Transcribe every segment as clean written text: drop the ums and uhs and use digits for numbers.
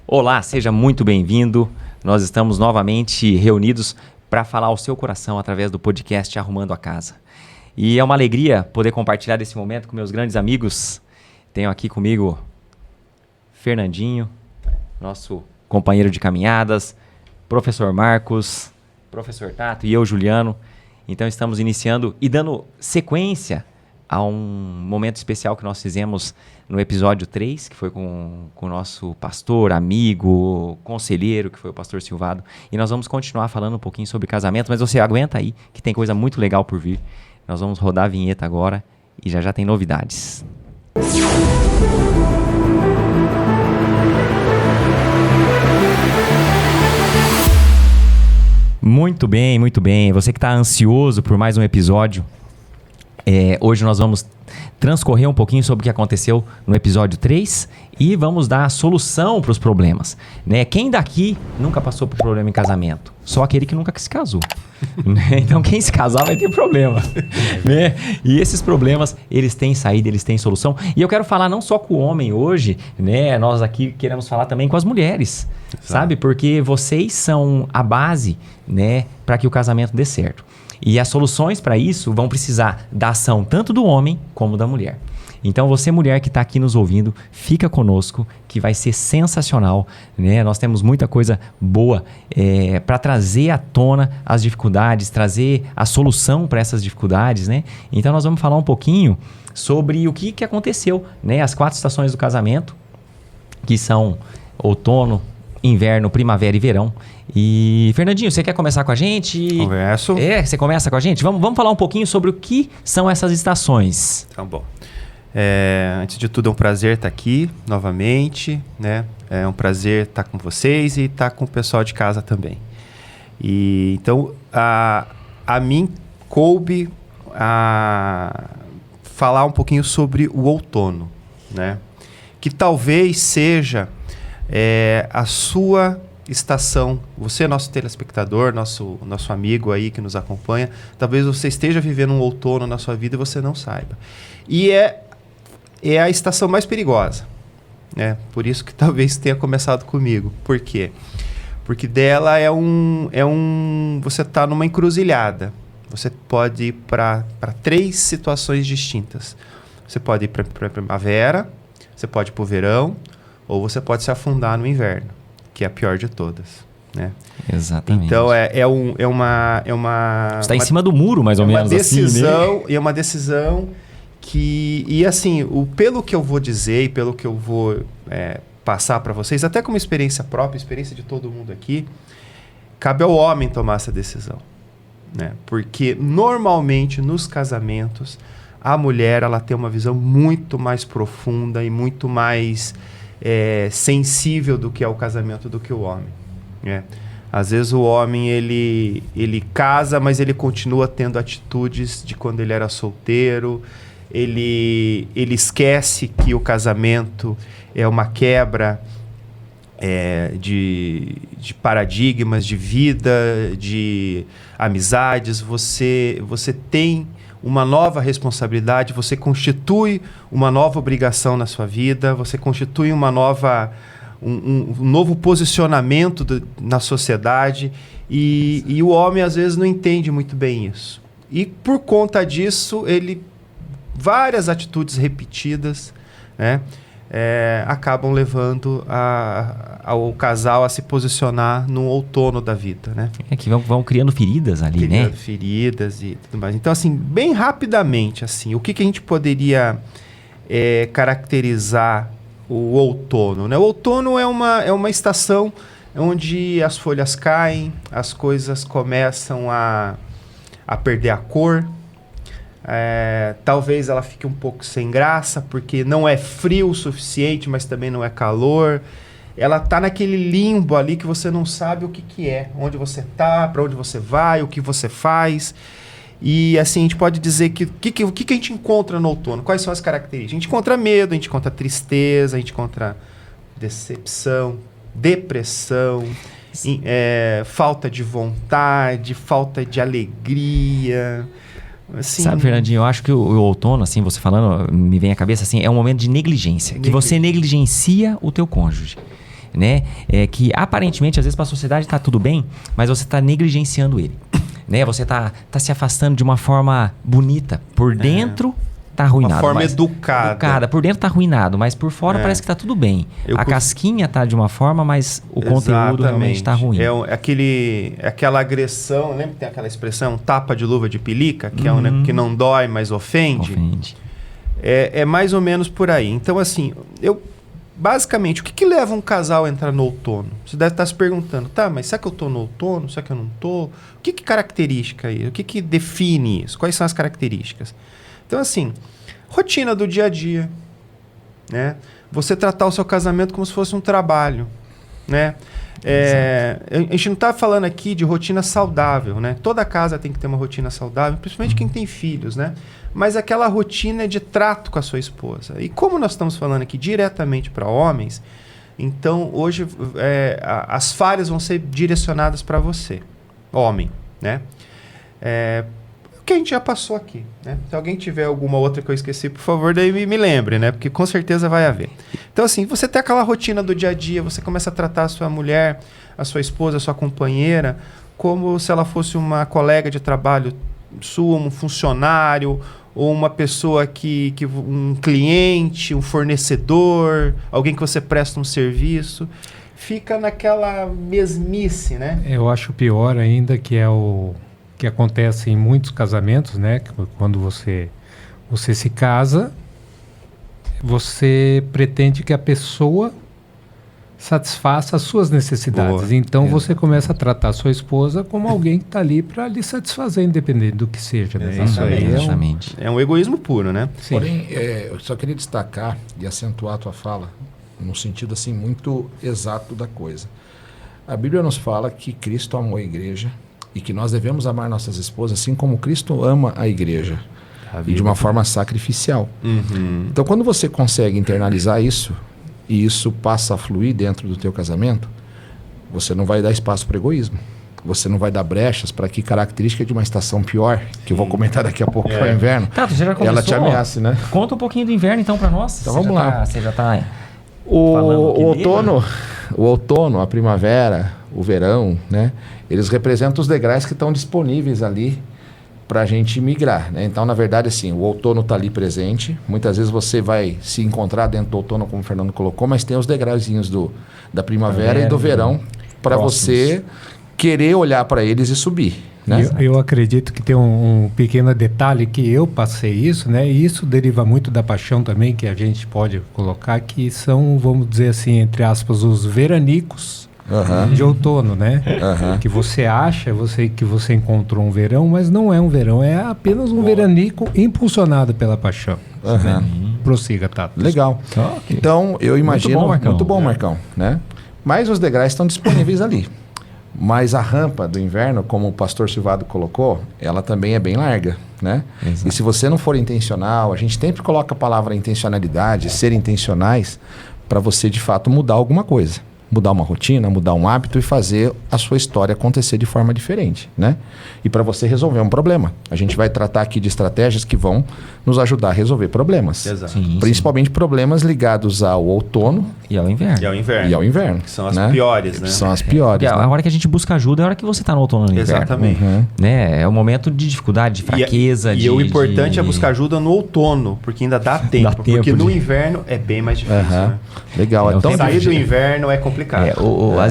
Olá, seja muito bem-vindo. Nós estamos novamente reunidos para falar ao seu coração através do podcast Arrumando a Casa. E é uma alegria poder compartilhar esse momento com meus grandes amigos. Tenho aqui comigo Fernandinho, nosso companheiro de caminhadas, professor Marcos, professor Tato e eu, Juliano. Então estamos iniciando e dando sequência a um momento especial que nós fizemos no episódio 3, que foi com o nosso pastor, amigo, conselheiro, que foi o pastor Silvado. E nós vamos continuar falando um pouquinho sobre casamento, mas você aguenta aí, que tem coisa muito legal por vir. Nós vamos rodar a vinheta agora e já tem novidades. Muito bem, muito bem. Você que está ansioso por mais um episódio, hoje nós vamos transcorrer um pouquinho sobre o que aconteceu no episódio 3 e vamos dar a solução para os problemas, né? Quem daqui nunca passou por problema em casamento? Só aquele que nunca se casou. Né? Então quem se casar vai ter problema. Né? E esses problemas, eles têm saída, eles têm solução. E eu quero falar não só com o homem hoje, né? Nós aqui queremos falar também com as mulheres. Exato. Sabe? Porque vocês são a base, né? Para que o casamento dê certo. E as soluções para isso vão precisar da ação tanto do homem como da mulher. Então você, mulher que está aqui nos ouvindo, fica conosco que vai ser sensacional, né? Nós temos muita coisa boa para trazer à tona as dificuldades, trazer a solução para essas dificuldades, né? Então nós vamos falar um pouquinho sobre o que aconteceu, né? As 4 estações do casamento, que são outono, inverno, primavera e verão. E, Fernandinho, você quer começar com a gente? Converso. Você começa com a gente? Vamos falar um pouquinho sobre o que são essas estações. Então, bom. Antes de tudo, é um prazer estar aqui novamente, né? É um prazer estar com vocês e estar com o pessoal de casa também. E, então, a mim coube falar um pouquinho sobre o outono, né? Que talvez seja a sua estação. Você, nosso telespectador, nosso amigo aí que nos acompanha, talvez você esteja vivendo um outono na sua vida e você não saiba. E é a estação mais perigosa, né? Por isso que talvez tenha começado comigo. Por quê? Porque dela você está numa encruzilhada. Você pode ir para 3 situações distintas. Você pode ir para a primavera, você pode ir para o verão, ou você pode se afundar no inverno, que é a pior de todas, né? Exatamente. Então é uma você está em cima do muro, mais ou menos, decisão, assim, né? E é uma decisão que... E assim, pelo que eu vou dizer e pelo que eu vou passar para vocês, até como experiência própria, experiência de todo mundo aqui, cabe ao homem tomar essa decisão, né? Porque normalmente nos casamentos, a mulher ela tem uma visão muito mais profunda e muito mais sensível do que é o casamento do que o homem, né? Às vezes o homem ele casa, mas ele continua tendo atitudes de quando ele era solteiro. Ele esquece que o casamento é uma quebra de paradigmas, de vida, de amizades. Você tem uma nova responsabilidade, você constitui uma nova obrigação na sua vida, você constitui um novo posicionamento na sociedade e o homem às vezes não entende muito bem isso. E por conta disso, várias atitudes repetidas, né, acabam levando ao casal a se posicionar no outono da vida, né? Que vão criando feridas ali, criando, né? Feridas e tudo mais. Então, assim, bem rapidamente, assim, o que a gente poderia caracterizar o outono, né? O outono é uma estação onde as folhas caem, as coisas começam a perder a cor. Talvez ela fique um pouco sem graça, porque não é frio o suficiente, mas também não é calor. Ela está naquele limbo ali que você não sabe o que é, onde você está, para onde você vai, o que você faz. E assim, a gente pode dizer que o que a gente encontra no outono? Quais são as características? A gente encontra medo, a gente encontra tristeza, a gente encontra decepção, depressão, falta de vontade, falta de alegria. Assim, sabe, Fernandinho, eu acho que o outono, assim, você falando, me vem à cabeça, assim, é um momento de negligência. Que você negligencia o teu cônjuge. né? Que aparentemente, às vezes, para a sociedade tá tudo bem, mas você tá negligenciando ele, né? Você tá se afastando de uma forma bonita. Por dentro, tá arruinado. Uma forma educada. Por dentro tá arruinado, mas por fora parece que tá tudo bem. Casquinha tá de uma forma, mas o conteúdo realmente tá ruim. Aquela agressão, lembra que tem aquela expressão, tapa de luva de pelica, que é que não dói, mas ofende. É mais ou menos por aí. Então, assim, basicamente, o que leva um casal a entrar no outono? Você deve estar se perguntando, tá, mas será que eu tô no outono? Será que eu não tô? O que característica aí? O que define isso? Quais são as características? Então, assim, rotina do dia a dia, né? Você tratar o seu casamento como se fosse um trabalho, né? A gente não está falando aqui de rotina saudável, né? Toda casa tem que ter uma rotina saudável, principalmente quem tem filhos, né? Mas aquela rotina é de trato com a sua esposa. E como nós estamos falando aqui diretamente para homens, então hoje as falhas vão ser direcionadas para você, homem, né? Que a gente já passou aqui, né? Se alguém tiver alguma outra que eu esqueci, por favor, daí me lembre, né? Porque com certeza vai haver. Então, assim, você tem aquela rotina do dia a dia, você começa a tratar a sua mulher, a sua esposa, a sua companheira, como se ela fosse uma colega de trabalho sua, um funcionário, ou uma pessoa um cliente, um fornecedor, alguém que você presta um serviço. Fica naquela mesmice, né? Eu acho pior ainda que que acontece em muitos casamentos, né? Quando você se casa, você pretende que a pessoa satisfaça as suas necessidades. Boa. Então você começa a tratar a sua esposa como alguém que está ali para lhe satisfazer, independente do que seja. Né? Isso aí Exatamente. É um egoísmo puro, né? Sim. Porém, eu só queria destacar e acentuar a tua fala no sentido assim muito exato da coisa. A Bíblia nos fala que Cristo amou a igreja e que nós devemos amar nossas esposas assim como Cristo ama a igreja. E de uma forma sacrificial. Uhum. Então, quando você consegue internalizar isso, e isso passa a fluir dentro do teu casamento, você não vai dar espaço para egoísmo. Você não vai dar brechas para que característica de uma estação pior, que eu vou comentar daqui a pouco, que é o inverno, Tá, você já começou, ela te ameace, né? Conta um pouquinho do inverno, então, para nós. Então, vamos lá. Você já tá O outono, a primavera, o verão, né? Eles representam os degraus que estão disponíveis ali para a gente migrar, né? Então, na verdade, assim, o outono está ali presente. Muitas vezes você vai se encontrar dentro do outono, como o Fernando colocou, mas tem os degrauzinhos da primavera e do verão para você querer olhar para eles e subir, né? Eu acredito que tem um pequeno detalhe que eu passei isso, né? E isso deriva muito da paixão também, que a gente pode colocar, que são, vamos dizer assim, entre aspas, os veranicos de outono, né? Que você acha que você encontrou um verão, mas não é um verão, é apenas um veranico impulsionado pela paixão. Né? Prossiga, Tato. Legal. Okay. Então, eu imagino... Muito bom, Marcão. Né? Mas os degraus estão disponíveis ali. Mas a rampa do inverno, como o pastor Silvado colocou, ela também é bem larga, né? Exato. E se você não for intencional, a gente sempre coloca a palavra intencionalidade, ser intencionais, para você de fato mudar alguma coisa. Mudar uma rotina, mudar um hábito e fazer a sua história acontecer de forma diferente, né? E para você resolver um problema. A gente vai tratar aqui de estratégias que vão nos ajudar a resolver problemas. Exato. Sim, Principalmente problemas ligados ao outono e ao inverno. E ao inverno. e ao inverno. Que são as piores, né? São as piores. Porque a hora que a gente busca ajuda é a hora que você tá no outono e no inverno. Exatamente. Né? É o momento de dificuldade, de fraqueza. E o importante é buscar ajuda no outono, porque ainda dá tempo. Porque no inverno é bem mais difícil. Né? Legal. É, Então, Sair do inverno é complicado. A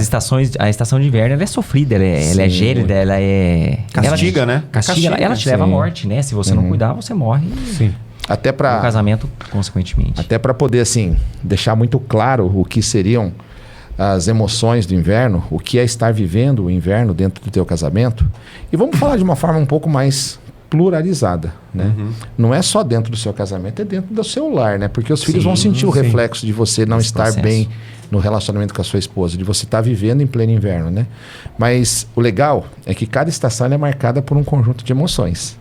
estação de inverno ela é sofrida, ela é gélida, ela é... Castiga, né? Castiga, ela te leva à morte, né? Se você não cuidar, você morre. Sim. até No para casamento, consequentemente. até para poder assim deixar muito claro o que seriam as emoções do inverno, o que é estar vivendo o inverno dentro do teu casamento. E vamos falar de uma forma um pouco mais pluralizada, né? Não é só dentro do seu casamento, é dentro do seu lar, né? Porque os filhos vão sentir o reflexo de você não estar bem no relacionamento com a sua esposa, de você estar vivendo em pleno inverno, né? Mas o legal é que cada estação é marcada por um conjunto de emoções.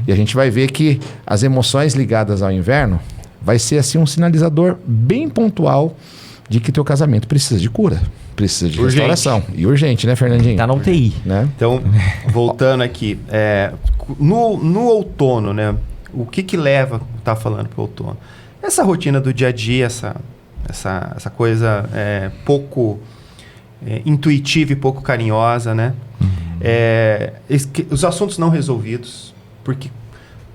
E a gente vai ver que as emoções ligadas ao inverno vai ser assim um sinalizador bem pontual de que teu casamento precisa de cura, precisa de restauração. E urgente, né, Fernandinho? Tá na UTI. Né? Então, voltando aqui, no outono, né? O que leva, tá falando pro outono? Essa rotina do dia a dia, essa coisa pouco intuitiva e pouco carinhosa, né? Os assuntos não resolvidos, porque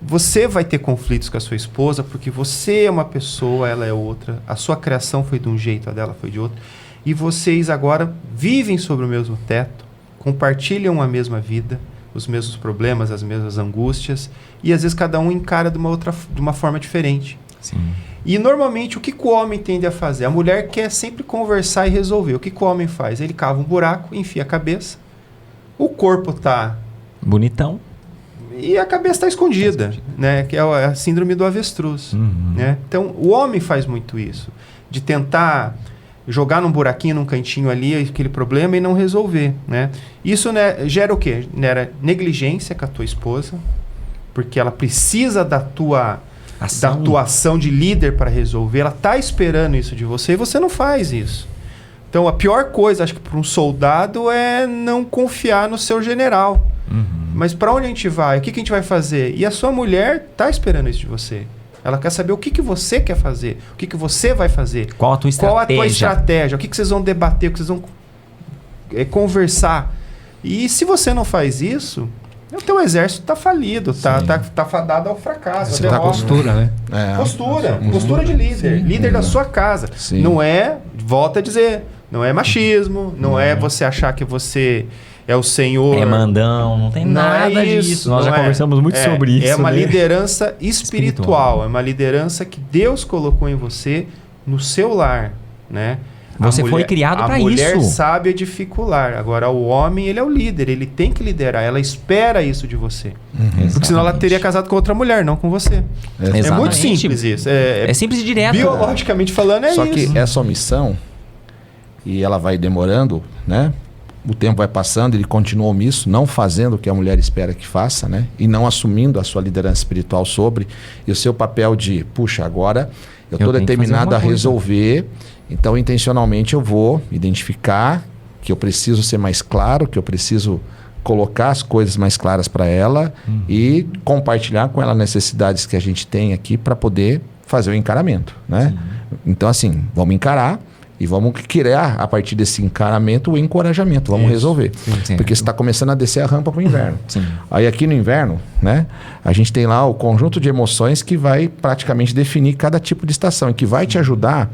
você vai ter conflitos com a sua esposa, porque você é uma pessoa, ela é outra, a sua criação foi de um jeito, a dela foi de outro, e vocês agora vivem sobre o mesmo teto, compartilham a mesma vida, os mesmos problemas, as mesmas angústias, e às vezes cada um encara de uma forma diferente. Sim. E normalmente o que o homem tende a fazer? A mulher quer sempre conversar e resolver. O que o homem faz? Ele cava um buraco, enfia a cabeça, o corpo tá bonitão e a cabeça está escondida, né? Que é a síndrome do avestruz. Né? Então o homem faz muito isso, de tentar jogar num buraquinho, num cantinho ali, aquele problema e não resolver, né? Isso, né, gera o quê? Gera negligência com a tua esposa, porque ela precisa da tua ação de líder para resolver. Ela está esperando isso de você e você não faz isso. Então a pior coisa, acho que para um soldado, é não confiar no seu general. Mas para onde a gente vai? O que a gente vai fazer? E a sua mulher está esperando isso de você. Ela quer saber o que você quer fazer, o que você vai fazer. Qual a tua estratégia? O que vocês vão debater, o que vocês vão conversar. E se você não faz isso, o teu exército está falido, tá fadado ao fracasso. Você tá postura, né? Postura de líder. Líder da sua casa. Sim. Não é, volta a dizer, não é machismo, não é você achar que você é o senhor. É mandão, não tem nada disso. Nós já conversamos muito sobre isso. É uma né? liderança espiritual. É uma liderança que Deus colocou em você no seu lar, né? Você foi criado para isso. A mulher sabe edificar. Agora, o homem, ele é o líder. Ele tem que liderar. Ela espera isso de você. Porque senão ela teria casado com outra mulher, não com você. É muito simples isso. É simples e direto. Biologicamente falando, Só isso. que essa omissão, e ela vai demorando, né? O tempo vai passando, ele continua omisso, não fazendo o que a mulher espera que faça, né? E não assumindo a sua liderança espiritual sobre, e o seu papel de, puxa, agora eu estou determinado a resolver, então intencionalmente eu vou identificar que eu preciso ser mais claro, que eu preciso colocar as coisas mais claras para ela e compartilhar com ela necessidades que a gente tem aqui para poder fazer o encaramento, né? Então assim, vamos encarar, e vamos criar, a partir desse encaramento, o encorajamento. Vamos resolver. Sim. Porque você está começando a descer a rampa para o inverno. Sim. Aí aqui no inverno, né, a gente tem lá o conjunto de emoções que vai praticamente definir cada tipo de estação e que vai te ajudar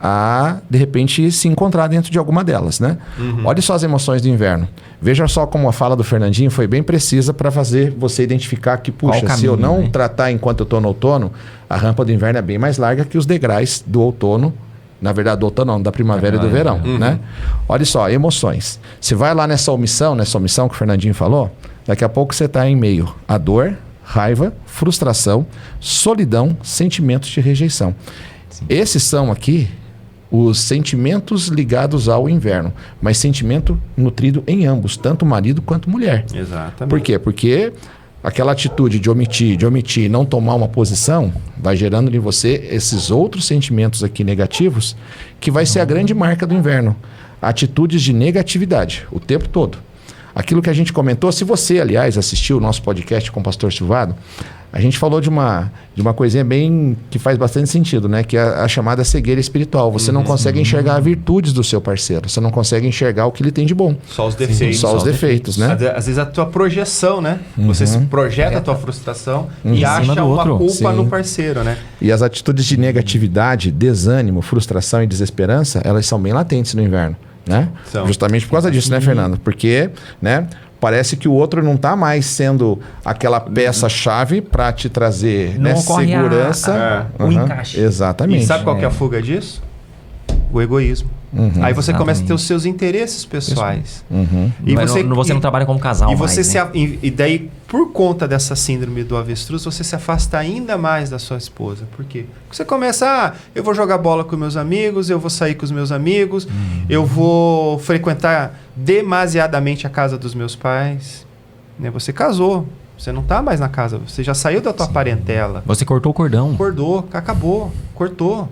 a, de repente, se encontrar dentro de alguma delas, né? Olha só as emoções do inverno. Veja só como a fala do Fernandinho foi bem precisa para fazer você identificar que, puxa, se eu não tratar enquanto eu estou no outono, a rampa do inverno é bem mais larga que os degraus do outono. Na verdade, do outono não, da primavera e do verão, né? Olha só, emoções. Você vai lá nessa omissão que o Fernandinho falou, daqui a pouco você está em meio a dor, raiva, frustração, solidão, sentimentos de rejeição. Esses são aqui os sentimentos ligados ao inverno, mas sentimento nutrido em ambos, tanto marido quanto mulher. Exatamente. Por quê? Porque aquela atitude de omitir, não tomar uma posição, vai gerando em você esses outros sentimentos aqui negativos, que vai ser a grande marca do inverno. Atitudes de negatividade, o tempo todo. Aquilo que a gente comentou, se você, aliás, assistiu o nosso podcast com o pastor Silvado, a gente falou de uma coisinha bem que faz bastante sentido, né? Que é a chamada cegueira espiritual. Você não consegue enxergar as virtudes do seu parceiro. Você não consegue enxergar o que ele tem de bom. Só os defeitos. Só os defeitos, né? Às vezes a tua projeção, né? Você se projeta a tua frustração e acha uma culpa no parceiro, né? E as atitudes de negatividade, desânimo, frustração e desesperança, elas são bem latentes no inverno, né? Justamente por causa disso, né, Fernando? Porque, né? Parece que o outro não está mais sendo aquela peça-chave para te trazer segurança. O encaixe. Exatamente. E sabe qual que é a fuga disso? O egoísmo. Aí você começa a ter os seus interesses pessoais. E você não trabalha como casal mais, né? E daí, por conta dessa síndrome do avestruz, você se afasta ainda mais da sua esposa. Por quê? Porque você começa, eu vou jogar bola com meus amigos, eu vou sair com os meus amigos, eu vou frequentar demasiadamente a casa dos meus pais. Né? Você casou, você não está mais na casa, você já saiu da tua parentela. Você cortou o cordão. Acabou, cortou.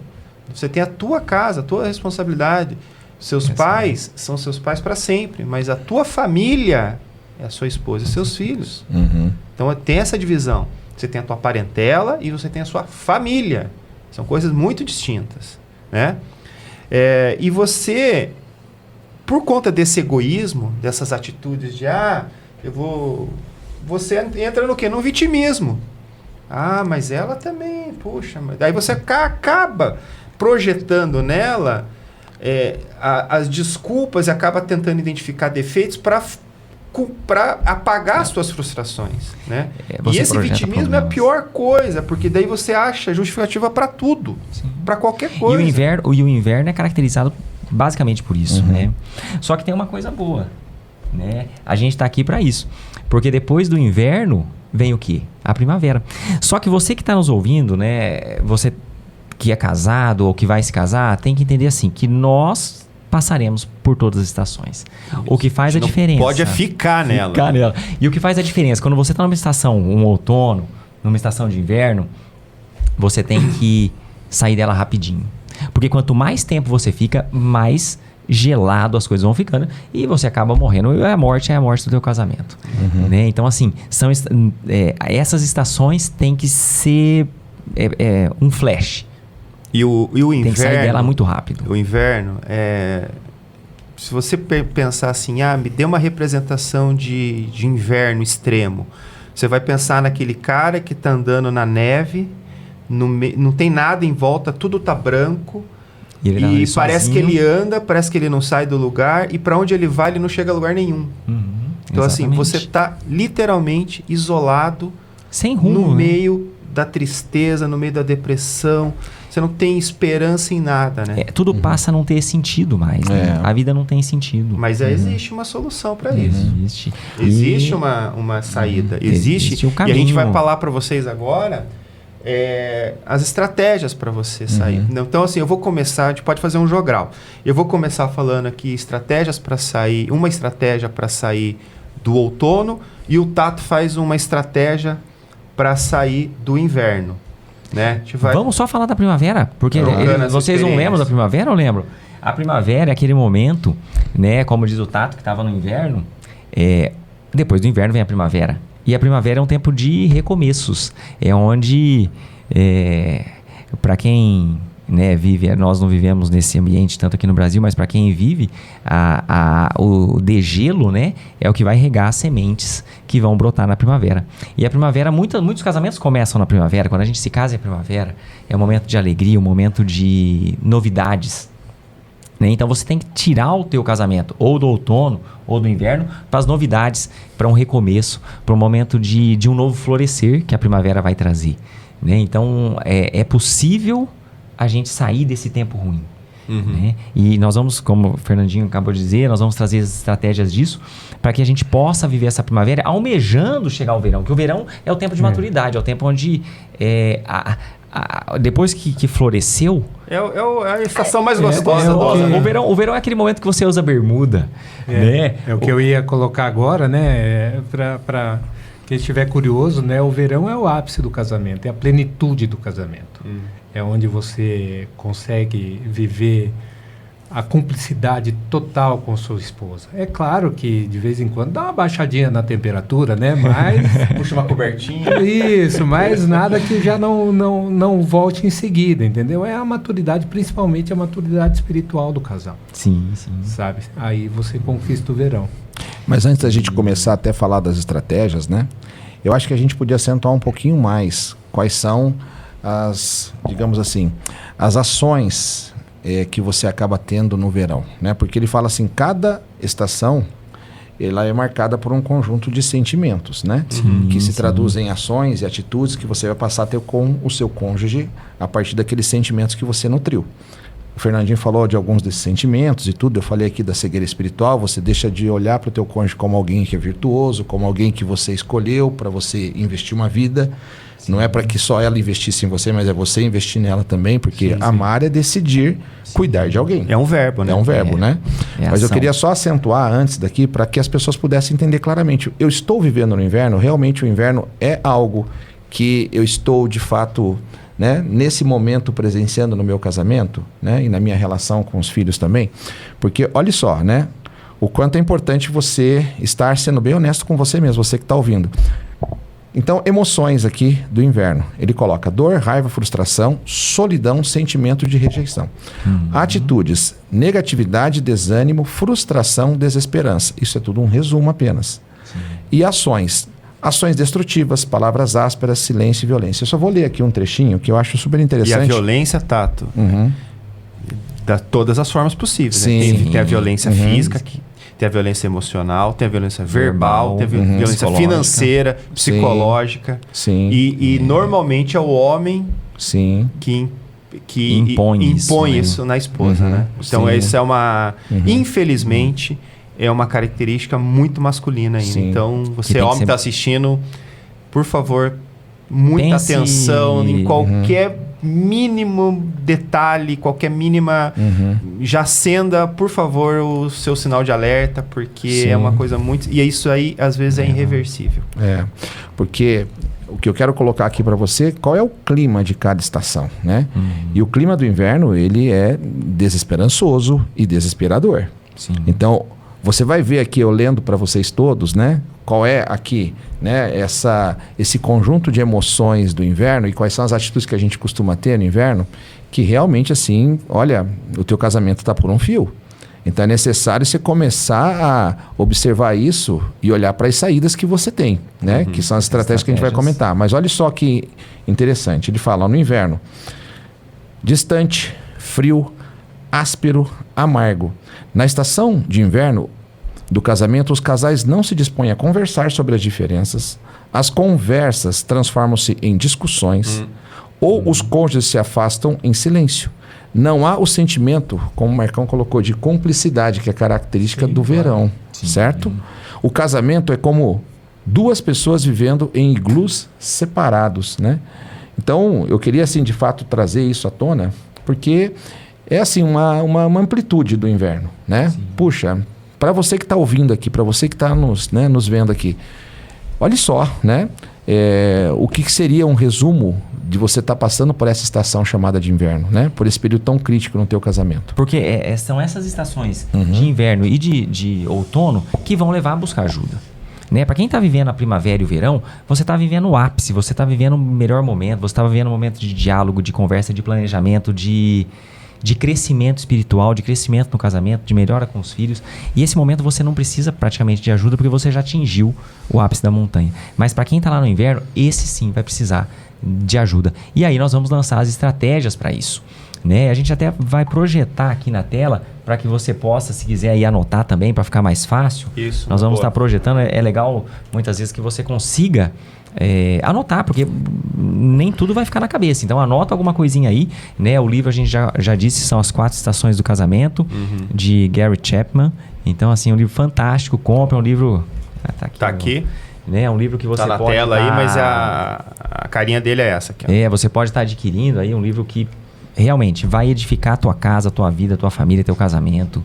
Você tem a tua casa, a tua responsabilidade. Seus pais são seus pais para sempre, mas a tua família é a sua esposa e seus filhos. Então tem essa divisão. Você tem a tua parentela e você tem a sua família. São coisas muito distintas, né? E você, por conta desse egoísmo, dessas atitudes de, você entra no quê? No vitimismo. Mas ela também, puxa. Aí você acaba projetando nela as desculpas e acaba tentando identificar defeitos para apagar as suas frustrações, né? E esse vitimismo é a pior coisa, porque daí você acha justificativa para tudo, para qualquer coisa. E o inverno é caracterizado basicamente por isso, né? Só que tem uma coisa boa, né? A gente está aqui para isso, porque depois do inverno vem o quê? A primavera. Só que você que está nos ouvindo, né? Você que é casado ou que vai se casar, tem que entender assim, que nós passaremos por todas as estações. O que faz a diferença... Pode ficar nela. E o que faz a diferença, quando você está numa estação, um outono, numa estação de inverno, você tem que sair dela rapidinho. Porque quanto mais tempo você fica, mais gelado as coisas vão ficando e você acaba morrendo. E a morte é a morte do teu casamento. Né? Então, assim, essas estações têm que ser um flash. E o inverno... Tem que sair dela muito rápido. O inverno se você pensar assim, me dê uma representação de inverno extremo. Você vai pensar naquele cara que está andando na neve, não tem nada em volta, tudo tá branco. E parece que ele anda, parece que ele não sai do lugar. E para onde ele vai, ele não chega a lugar nenhum. Então, assim, você está literalmente isolado, sem rumo, no meio da tristeza, no meio da depressão. Você não tem esperança em nada, né? Tudo passa a não ter sentido mais, né? A vida não tem sentido. Mas existe uma solução para isso. Existe uma saída. Existe um caminho. E a gente vai falar para vocês agora as estratégias para você sair. Então, assim, eu vou começar, a gente pode fazer um jogral. Eu vou começar falando aqui estratégias para sair, uma estratégia para sair do outono, e o Tato faz uma estratégia para sair do inverno. Né? Vamos só falar da primavera, porque vocês não lembram da primavera ou lembram? A primavera é aquele momento, né, como diz o Tato, que estava no inverno, depois do inverno vem a primavera. E a primavera é um tempo de recomeços. É onde, para quem, né, vive, nós não vivemos nesse ambiente tanto aqui no Brasil, mas para quem vive, o degelo, né, é o que vai regar as sementes que vão brotar na primavera. E a primavera, muitos casamentos começam na primavera. Quando a gente se casa em primavera, é um momento de alegria, um momento de novidades. Né? Então você tem que tirar o teu casamento ou do outono ou do inverno para as novidades, para um recomeço, para um momento de um novo florescer que a primavera vai trazer. Né? Então é possível a gente sair desse tempo ruim. Né? E nós vamos, como o Fernandinho acabou de dizer, nós vamos trazer as estratégias disso para que a gente possa viver essa primavera almejando chegar ao verão. Porque o verão é o tempo de maturidade, é o tempo onde depois que floresceu... É a estação mais gostosa. O verão é aquele momento que você usa bermuda. Né? É o que eu ia colocar agora, né? Para quem estiver curioso, né? O verão é o ápice do casamento, é a plenitude do casamento. É onde você consegue viver a cumplicidade total com sua esposa. É claro que de vez em quando dá uma baixadinha na temperatura, né? Mas puxa uma cobertinha. Isso, mas nada que já não volte em seguida, entendeu? É a maturidade, principalmente a maturidade espiritual do casal. Sim. Sabe? Aí você conquista o verão. Mas antes da gente começar até a falar das estratégias, né? Eu acho que a gente podia acentuar um pouquinho mais quais são digamos assim, as ações que você acaba tendo no verão, né? Porque ele fala assim, cada estação ela é marcada por um conjunto de sentimentos, né? Que se traduzem em ações e atitudes que você vai passar a ter com o seu cônjuge a partir daqueles sentimentos que você nutriu. O Fernandinho falou de alguns desses sentimentos e tudo. Eu falei aqui da cegueira espiritual. Você deixa de olhar para o teu cônjuge como alguém que é virtuoso, como alguém que você escolheu para você investir uma vida. Sim. Não é para que só ela investisse em você, mas é você investir nela também, porque amar é decidir cuidar de alguém. É um verbo, né? É um verbo, né? Mas eu queria só acentuar antes daqui para que as pessoas pudessem entender claramente. Eu estou vivendo no inverno, realmente o inverno é algo que eu estou de fato... né, nesse momento presenciando no meu casamento, né, e na minha relação com os filhos também, porque olha só, né, o quanto é importante você estar sendo bem honesto com você mesmo, você que está ouvindo. Então, emoções aqui do inverno. Ele coloca dor, raiva, frustração, solidão, sentimento de rejeição. Atitudes, negatividade, desânimo, frustração, desesperança. Isso é tudo um resumo apenas. E ações. Ações destrutivas, palavras ásperas, silêncio e violência. Eu só vou ler aqui um trechinho que eu acho super interessante. E a violência, Tato, de todas as formas possíveis. Sim. Né? Tem a violência física, tem a violência emocional, tem a violência verbal, tem a violência financeira, psicológica. Sim. E normalmente é o homem Sim. que impõe isso na esposa. Né? Então, Sim. isso é uma... Infelizmente... É uma característica muito masculina ainda. Sim. Então, você tem que homem ser- está assistindo, por favor, muita Pense- atenção em qualquer mínimo detalhe, qualquer mínima... Já acenda, por favor, o seu sinal de alerta, porque Sim. é uma coisa muito... E isso aí, às vezes, é irreversível. Porque o que eu quero colocar aqui para você, qual é o clima de cada estação, né? E o clima do inverno, ele é desesperançoso e desesperador. Sim. Então, você vai ver aqui, eu lendo para vocês todos, né? Qual é aqui, né? Esse conjunto de emoções do inverno e quais são as atitudes que a gente costuma ter no inverno, que realmente, assim, olha, o teu casamento está por um fio. Então, é necessário você começar a observar isso e olhar para as saídas que você tem, né? Que são as estratégias que a gente vai comentar. Mas olha só que interessante. Ele fala, ó, no inverno, distante, frio, áspero, amargo. Na estação de inverno do casamento, os casais não se dispõem a conversar sobre as diferenças, as conversas transformam-se em discussões, ou os cônjuges se afastam em silêncio. Não há o sentimento, como o Marcão colocou, de cumplicidade, que é característica do verão, certo? O casamento é como duas pessoas vivendo em iglus separados, né? Então, eu queria, assim, de fato, trazer isso à tona, porque é, assim, uma amplitude do inverno, né? Puxa, para você que está ouvindo aqui, para você que está nos vendo aqui, olha só, né? O que seria um resumo de você estar passando por essa estação chamada de inverno, né? Por esse período tão crítico no teu casamento. Porque são essas estações de inverno e de outono que vão levar a buscar ajuda. Né? Para quem está vivendo a primavera e o verão, você está vivendo o ápice, você está vivendo o melhor momento, você está vivendo um momento de diálogo, de conversa, de planejamento, de crescimento espiritual, de crescimento no casamento, de melhora com os filhos. E esse momento você não precisa praticamente de ajuda porque você já atingiu o ápice da montanha. Mas para quem está lá no inverno, esse sim vai precisar de ajuda. E aí nós vamos lançar as estratégias para isso. Né? A gente até vai projetar aqui na tela para que você possa, se quiser, aí anotar também para ficar mais fácil. Isso, Nós vamos boa. estar projetando. É legal muitas vezes que você consiga anotar, porque nem tudo vai ficar na cabeça. Então anota alguma coisinha aí, né? O livro a gente já disse, são as 4 estações do casamento, de Gary Chapman. Então, assim, um livro fantástico. Compre um livro... Tá aqui. Né? É um livro que você Tá na pode tela aí, mas a carinha dele é essa aqui. Ó. você pode estar adquirindo aí um livro que realmente vai edificar a tua casa, a tua vida, a tua família, teu casamento.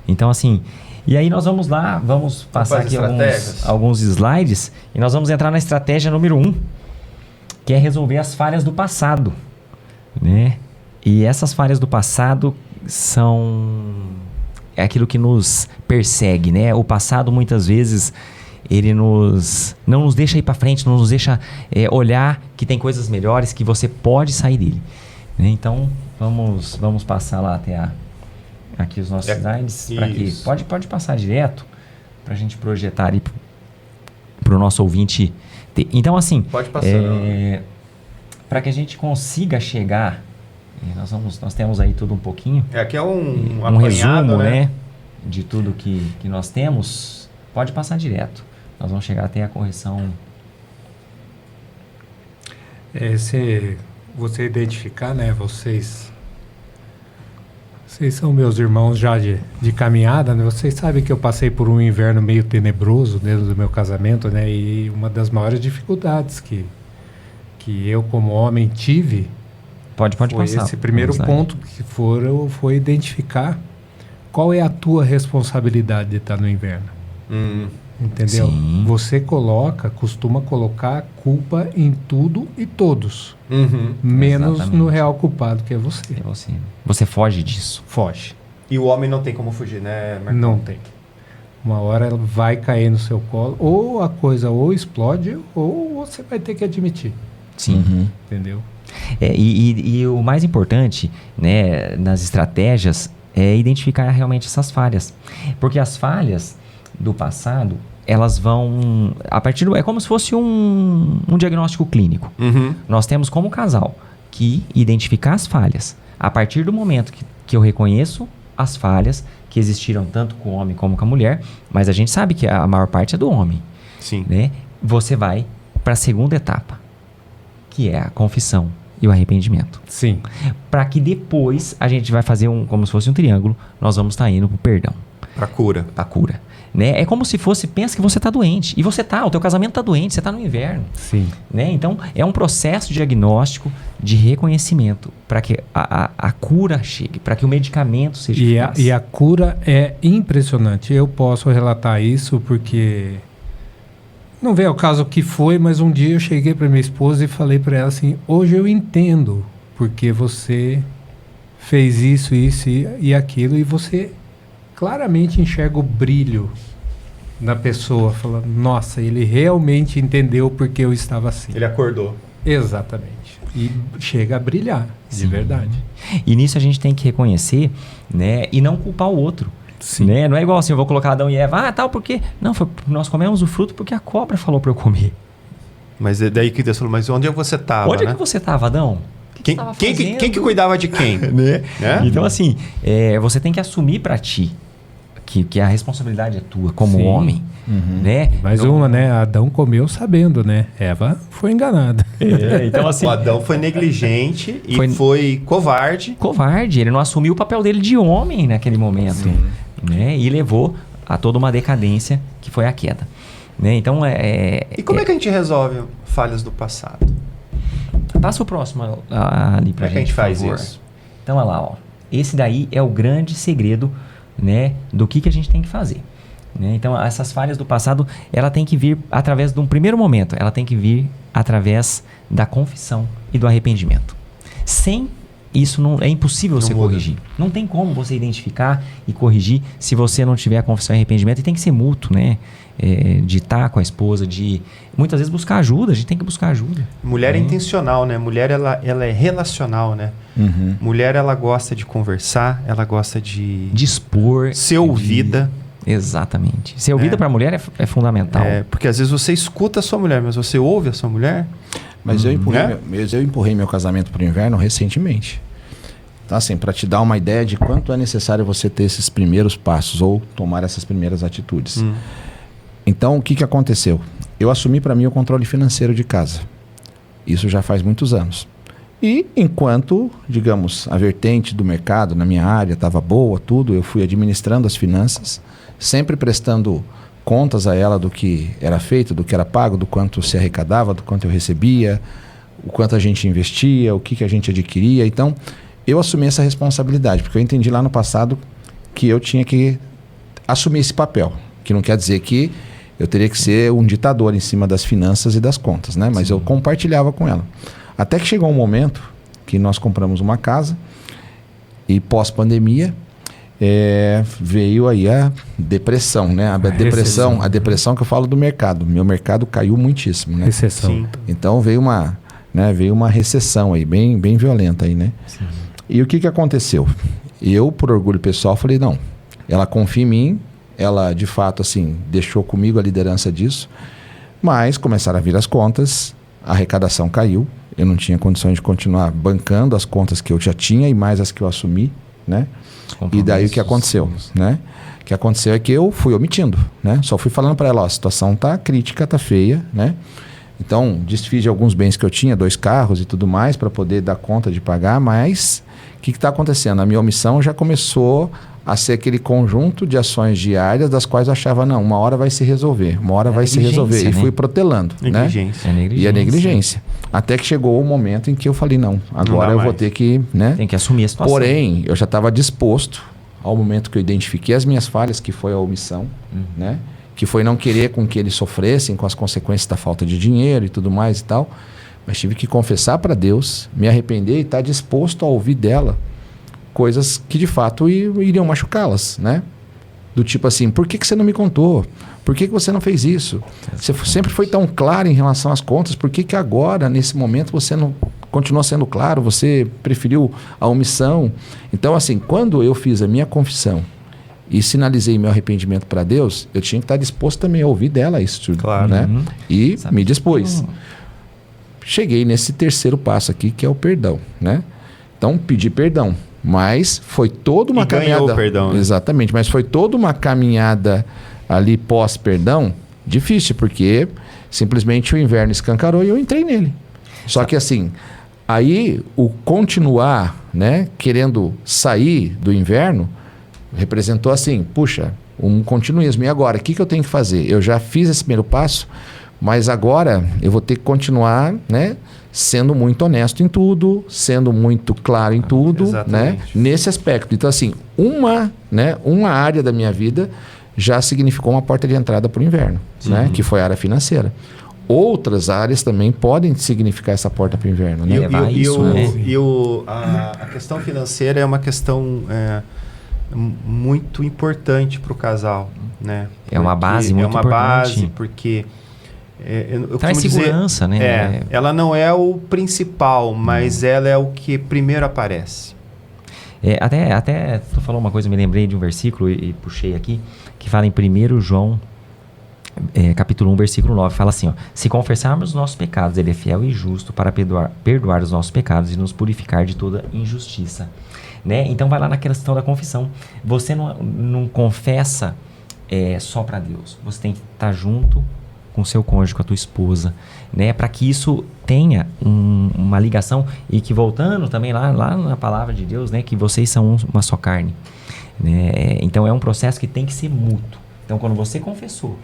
Então, assim... E aí nós vamos lá, vamos passar aqui alguns slides e nós vamos entrar na estratégia número 1, que é resolver as falhas do passado, né? E essas falhas do passado é aquilo que nos persegue, né? O passado muitas vezes ele não nos deixa ir para frente, não nos deixa olhar que tem coisas melhores, que você pode sair dele, né? Então vamos passar lá até aqui os nossos slides, para que pode passar direto para a gente projetar aí para o nosso ouvinte ter. Então, assim, Pode passar, para que a gente consiga chegar, nós temos aí tudo um pouquinho, Aqui é um resumo, apanhado, né, de tudo que nós temos. Pode passar direto, nós vamos chegar até a correção. Se você identificar, né, vocês são meus irmãos já de caminhada, né? Vocês sabem que eu passei por um inverno meio tenebroso dentro do meu casamento, né? E uma das maiores dificuldades que eu como homem tive Pode foi passar. esse primeiro Vamos lá. ponto que foi identificar qual é a tua responsabilidade de estar no inverno. Entendeu? Sim. Você costuma colocar a culpa em tudo e todos. Menos Exatamente. no real culpado, que é você. Você foge disso. Foge. E o homem não tem como fugir, né, Marcão? Não tem. Uma hora ela vai cair no seu colo, ou a coisa ou explode, ou você vai ter que admitir. Sim. Uhum. Entendeu? E o mais importante, né, nas estratégias é identificar realmente essas falhas. Porque as falhas do passado, elas vão... é como se fosse um diagnóstico clínico. Uhum. Nós temos como casal que identificar as falhas. A partir do momento que eu reconheço as falhas que existiram tanto com o homem como com a mulher, mas a gente sabe que a maior parte é do homem, Sim. né? Você vai para a segunda etapa, que é a confissão e o arrependimento. Sim. Para que depois a gente vai fazer como se fosse um triângulo, nós vamos estar indo pro perdão, Pra cura. pra cura. Né? É como se fosse, pensa que você tá doente. E você tá, o teu casamento tá doente, você tá no inverno. Sim. Né? Então, é um processo diagnóstico de reconhecimento para que a cura chegue, para que o medicamento seja eficaz. E a cura é impressionante. Eu posso relatar isso porque... Não vem ao caso o que foi, mas um dia eu cheguei para minha esposa e falei para ela assim, hoje eu entendo porque você fez isso e aquilo, e você claramente enxerga o brilho na pessoa, falando, nossa, ele realmente entendeu porque eu estava assim. Ele acordou. Exatamente. E chega a brilhar, de Sim. verdade. E nisso a gente tem que reconhecer, né? E não culpar o outro. Sim. Né? Não é igual assim, eu vou colocar Adão e Eva, tal, porque... Não, nós comemos o fruto porque a cobra falou para eu comer. Mas é daí que Deus falou, mas onde você estava, Onde né? é que você estava, Adão? Quem que cuidava de quem? Né? Né? Então, assim, você tem que assumir para ti que a responsabilidade é tua, como Sim. homem. Uhum. Né? Mais Não- uma, né? Adão comeu sabendo, né? Eva foi enganada. então, assim, O Adão foi negligente e foi covarde. covarde, ele não assumiu o papel dele de homem naquele momento. Né? E levou a toda uma decadência que foi a queda. Né? Então, E como é que a gente resolve falhas do passado? passa o próximo ali pra Como é que a gente por faz favor. isso? Então, olha lá, ó. Esse daí é o grande segredo, né, do que a gente tem que fazer. Né? Então, essas falhas do passado, ela tem que vir através de um primeiro momento. Ela tem que vir através da confissão e do arrependimento. Sem isso, é impossível você muda. corrigir. Não tem como você identificar e corrigir se você não tiver a confissão e arrependimento. E tem que ser mútuo, né? De estar com a esposa, de muitas vezes buscar ajuda. A gente tem que buscar ajuda. Mulher é intencional, né? Mulher, ela é relacional, né? Uhum. Mulher, ela gosta de conversar, ela gosta de Dispor. ser ouvida. Exatamente. Ser ouvida para a mulher é fundamental. Porque às vezes você escuta a sua mulher, mas você ouve a sua mulher? Mas Né? eu empurrei meu casamento para o inverno recentemente. Então, assim, para te dar uma ideia de quanto é necessário você ter esses primeiros passos ou tomar essas primeiras atitudes. Então, o que aconteceu? Eu assumi para mim o controle financeiro de casa. Isso já faz muitos anos. E enquanto, digamos, a vertente do mercado na minha área estava boa, tudo, eu fui administrando as finanças, sempre prestando contas a ela do que era feito, do que era pago, do quanto se arrecadava, do quanto eu recebia, o quanto a gente investia, o que a gente adquiria. Então, eu assumi essa responsabilidade, porque eu entendi lá no passado que eu tinha que assumir esse papel, que não quer dizer que eu teria que ser um ditador em cima das finanças e das contas, né? Mas eu compartilhava com ela. Até que chegou um momento que nós compramos uma casa e pós-pandemia veio aí a depressão, né? A depressão que eu falo do mercado. Meu mercado caiu muitíssimo, né? Recessão. Sim. Então veio uma recessão aí, bem violenta aí, né? Sim. E o que aconteceu? Eu, por orgulho pessoal, falei, não, ela confia em mim, ela de fato, assim, deixou comigo a liderança disso, mas começaram a vir as contas, a arrecadação caiu, eu não tinha condições de continuar bancando as contas que eu já tinha e mais as que eu assumi, né? E daí o que aconteceu, né? O que aconteceu é que eu fui omitindo, né? Só fui falando para ela, ó, a situação tá crítica, tá feia, né? Então, desfiz de alguns bens que eu tinha, 2 carros e tudo mais, para poder dar conta de pagar, mas o que está acontecendo? A minha omissão já começou a ser aquele conjunto de ações diárias das quais eu achava, não, uma hora vai se resolver, uma hora vai se resolver. negligência, E né? fui protelando, né? Negligência. E a negligência. Até que chegou o momento em que eu falei, não, agora eu vou mais. ter que, né? Tem que assumir a situação. Porém, eu já estava disposto, ao momento que eu identifiquei as minhas falhas, que foi a omissão, né? Que foi não querer com que eles sofressem com as consequências da falta de dinheiro e tudo mais e tal. Mas tive que confessar para Deus, me arrepender e estar disposto a ouvir dela coisas que de fato iriam machucá-las, né? Do tipo assim, por que você não me contou? Por que você não fez isso? Você sempre foi tão claro em relação às contas, por que agora, nesse momento, você não continua sendo claro? Você preferiu a omissão? Então, assim, quando eu fiz a minha confissão e sinalizei meu arrependimento para Deus, eu tinha que estar disposto também a ouvir dela isso, Claro. né? E Sabe me dispus. Cheguei nesse terceiro passo aqui, que é o perdão, né? Então, pedi perdão. Mas foi toda uma caminhada... ganhou o perdão, né? Exatamente. Mas foi toda uma caminhada ali pós-perdão difícil, porque simplesmente o inverno escancarou e eu entrei nele. Só que assim, aí o continuar, né, querendo sair do inverno, representou assim, puxa, um continuismo. E agora, o que eu tenho que fazer? Eu já fiz esse primeiro passo, mas agora eu vou ter que continuar, né, sendo muito honesto em tudo, sendo muito claro em tudo, né, exatamente. nesse aspecto. Então, assim, uma área da minha vida já significou uma porta de entrada para o inverno, né, que foi a área financeira. Outras áreas também podem significar essa porta para o inverno, né? A questão financeira é uma questão muito importante para o casal, né? É uma base muito importante. É uma importante. base porque eu traz costumo segurança, dizer, né? Ela não é o principal, mas ela é o que primeiro aparece. Até tu falou uma coisa, eu me lembrei de um versículo e puxei aqui, que fala em 1 João, capítulo 1, versículo 9, fala assim, ó, se confessarmos os nossos pecados, ele é fiel e justo para perdoar os nossos pecados e nos purificar de toda injustiça. Né? Então vai lá na questão da confissão. Você não confessa só para Deus. Você tem que estar junto com o seu cônjuge, com a tua esposa, né? Para que isso tenha uma ligação e que, voltando também lá na palavra de Deus, né? Que vocês são uma só carne, né? Então é um processo que tem que ser mútuo. Então quando você confessou